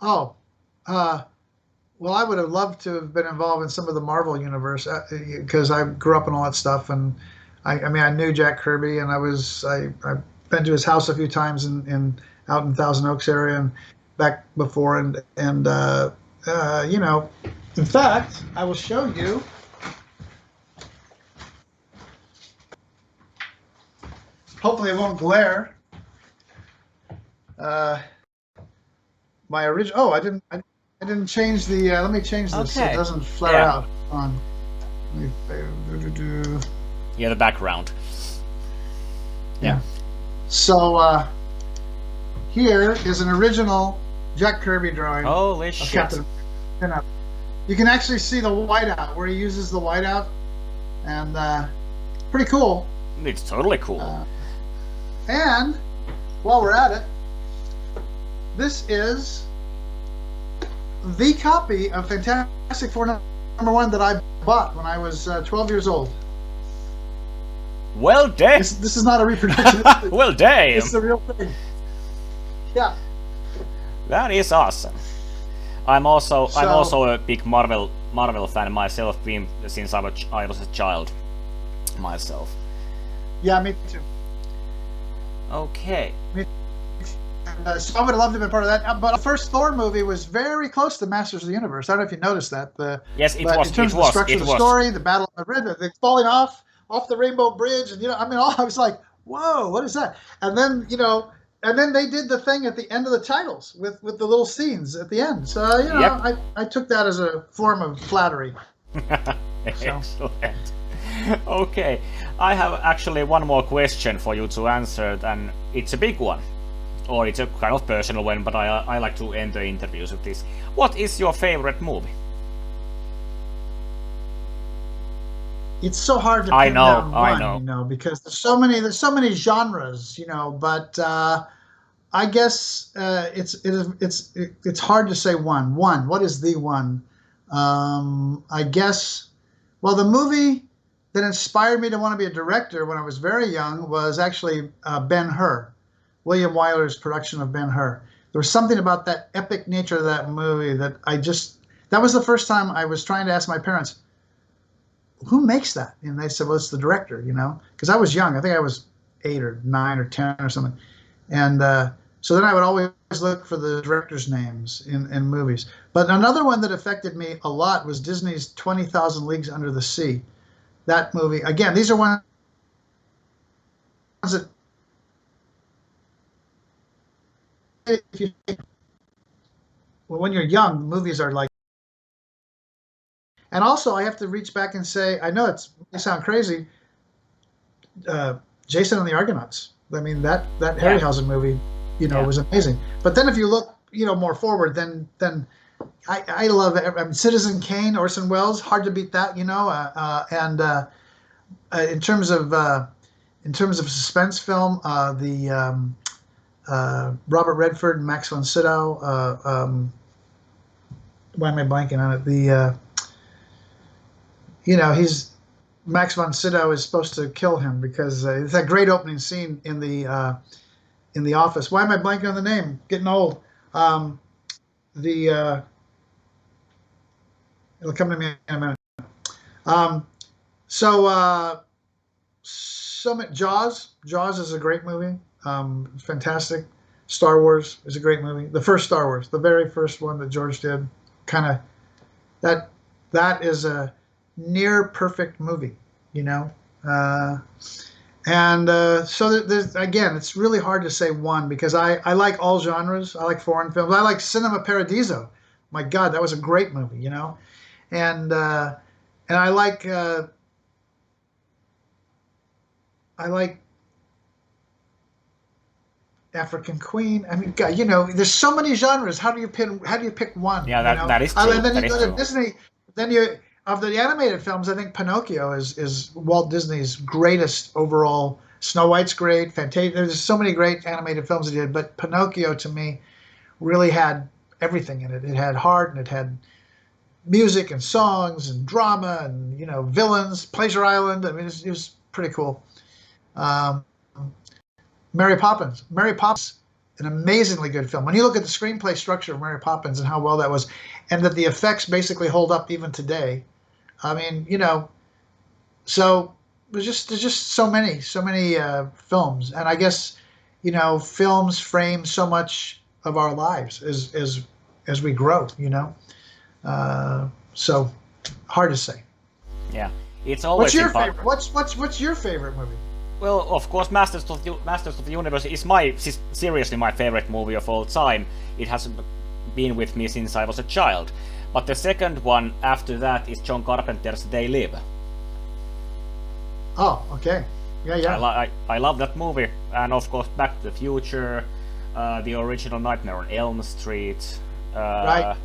Oh, well, I would have loved to have been involved in some of the Marvel universe because I grew up in all that stuff, and I mean, I knew Jack Kirby, and I've been to his house a few times out in Thousand Oaks area and back before, and you know, in fact, I will show you. Hopefully, it won't glare. My original. Oh, I didn't change the. Let me change this so it doesn't flare out. On. Yeah, the background. Yeah. So here is an original Jack Kirby drawing. Holy shit! Captain. You can actually see the whiteout where he uses the whiteout, and pretty cool. It's totally cool. And while we're at it, this is the copy of Fantastic Four #1 that I bought when I was 12 years old. Well, damn. This is not a reproduction. Well, damn. It's the real thing. Yeah. That is awesome. I'm also a big Marvel fan myself, since I was a child myself. Yeah, me too. Okay. So I would have loved to be part of that. But the first Thor movie was very close to Masters of the Universe. I don't know if you noticed that. Yes, it was. In terms of the structure of the story, the battle of the river, the falling off the Rainbow Bridge, and I mean, I was like, whoa, what is that? And then they did the thing at the end of the titles with the little scenes at the end. So I took that as a form of flattery. Excellent. Okay, I have actually one more question for you to answer, and it's a big one, or it's a kind of personal one, but I like to end the interviews with this. What is your favorite movie? It's so hard to pin down one, because there's so many genres, but I guess it's hard to say one. What is the one? I guess, well, the movie that inspired me to want to be a director when I was very young was actually Ben-Hur, William Wyler's production of Ben-Hur. There was something about that epic nature of that movie that that was the first time I was trying to ask my parents, who makes that? And they said, well, it's the director, because I was young. I think I was 8 or 9 or 10 or something. And so then I would always look for the directors' names in movies. But another one that affected me a lot was Disney's 20,000 Leagues Under the Sea. That movie, again, these are ones that, when you're young, movies are like. And also, I have to reach back and say, I know they sound crazy. Jason and the Argonauts. I mean, that Harryhausen movie, was amazing. But then if you look, more forward, then I love Citizen Kane, Orson Welles. Hard to beat that, and in terms of suspense film, the Robert Redford and Max von Sydow. Why am I blanking on it? Max von Sydow is supposed to kill him because it's that great opening scene in the office. Why am I blanking on the name? Getting old. It'll come to me in a minute. Jaws is a great movie. Fantastic. Star Wars is a great movie. The first Star Wars, the very first one that George did, kind of that is a near perfect movie, so there's, again, it's really hard to say one because I like all genres. I like foreign films. I like Cinema Paradiso. My God, that was a great movie, and I like African Queen. I mean, God, there's so many genres. How do you pick one? Yeah, that is true. And then you go to Disney. Then of the animated films, I think Pinocchio is Walt Disney's greatest overall. Snow White's great. Fantasia. There's so many great animated films that he did, but Pinocchio to me really had everything in it. It had heart, and it had music and songs and drama and villains. Pleasure Island. I mean, it was pretty cool. Mary Poppins. Mary Poppins, an amazingly good film. When you look at the screenplay structure of Mary Poppins and how well that was, and that the effects basically hold up even today. I mean, so there's just so many films, and I guess films frame so much of our lives as we grow. So hard to say. Yeah, it's always. What's your favorite? What's your favorite movie? Well, of course, Masters of the Universe is seriously my favorite movie of all time. It has been with me since I was a child. But the second one after that is John Carpenter's They Live. Oh, okay. Yeah. I love that movie. And of course, Back to the Future, the original Nightmare on Elm Street. Right.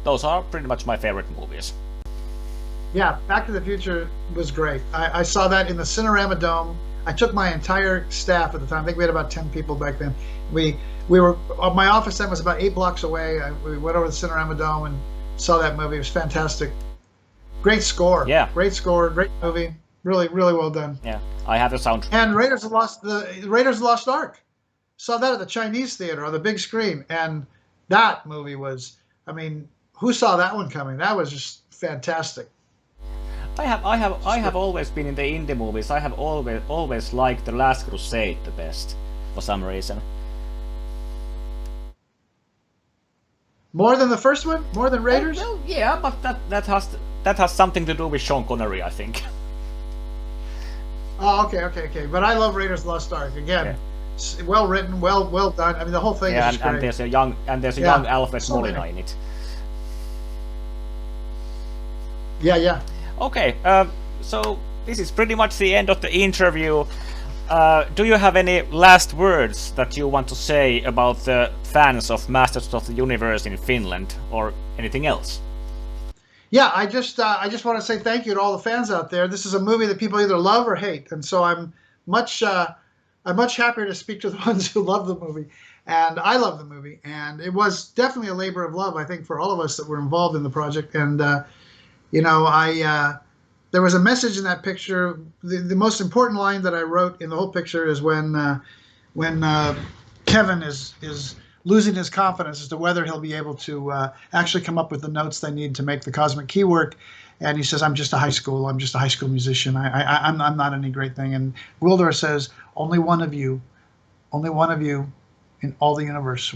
Those are pretty much my favorite movies. Yeah, Back to the Future was great. I saw that in the Cinerama Dome. I took my entire staff at the time. I think we had about 10 people back then. We were, my office then was about 8 blocks away. We went over to the Cinerama Dome and saw that movie. It was fantastic. Great score. Yeah. Great score. Great movie. Really, really well done. Yeah, I have the soundtrack. And Raiders of the Lost Ark. Saw that at the Chinese theater on the big screen, and that movie was. I mean, who saw that one coming? That was just fantastic. I have always been in the indie movies. I have always liked The Last Crusade the best for some reason. More than the first one? More than Raiders? Well, yeah, but that has something to do with Sean Connery, I think. Oh, okay. But I love Raiders of the Lost Ark again. Yeah. Well written, well done. I mean, the whole thing is just great. And there's a young Alfred Molina in it. Yeah. Okay, so this is pretty much the end of the interview. Do you have any last words that you want to say about the fans of Masters of the Universe in Finland, or anything else? Yeah, I just want to say thank you to all the fans out there. This is a movie that people either love or hate, and so I'm much happier to speak to the ones who love the movie. And I love the movie, and it was definitely a labor of love, I think, for all of us that were involved in the project. And there was a message in that picture. The most important line that I wrote in the whole picture is when Kevin is losing his confidence as to whether he'll be able to actually come up with the notes they need to make the cosmic key work. And he says, I'm just a high school musician. I'm not any great thing. And Gwildor says, only one of you in all the universe.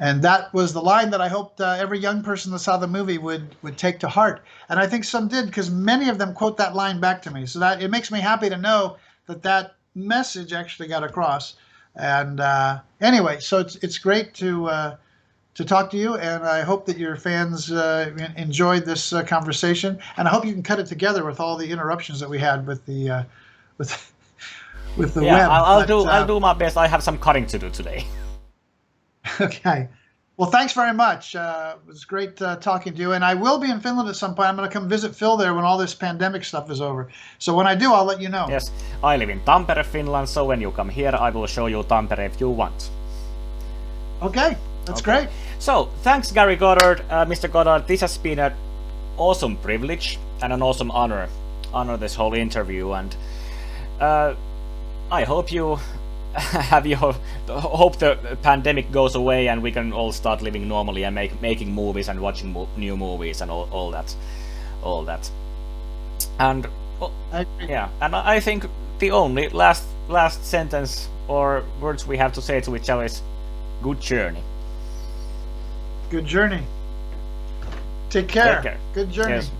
And that was the line that I hoped every young person that saw the movie would take to heart. And I think some did, because many of them quote that line back to me. So that it makes me happy to know that message actually got across. And anyway, so it's great to talk to you, and I hope that your fans enjoyed this conversation. And I hope you can cut it together with all the interruptions that we had with the web. I'll do my best. I have some cutting to do today. Okay. Well, thanks very much. It was great talking to you. And I will be in Finland at some point. I'm going to come visit Phil there when all this pandemic stuff is over. So when I do, I'll let you know. Yes. I live in Tampere, Finland. So when you come here, I will show you Tampere if you want. Okay. That's great. So thanks, Gary Goddard. Mr. Goddard, this has been an awesome privilege and an awesome honor this whole interview. And I hope you hope the pandemic goes away and we can all start living normally and making movies and watching new movies and all that. And yeah, and I think the only last sentence or words we have to say to each other is good journey. Good journey. Take care. Good journey. Yes.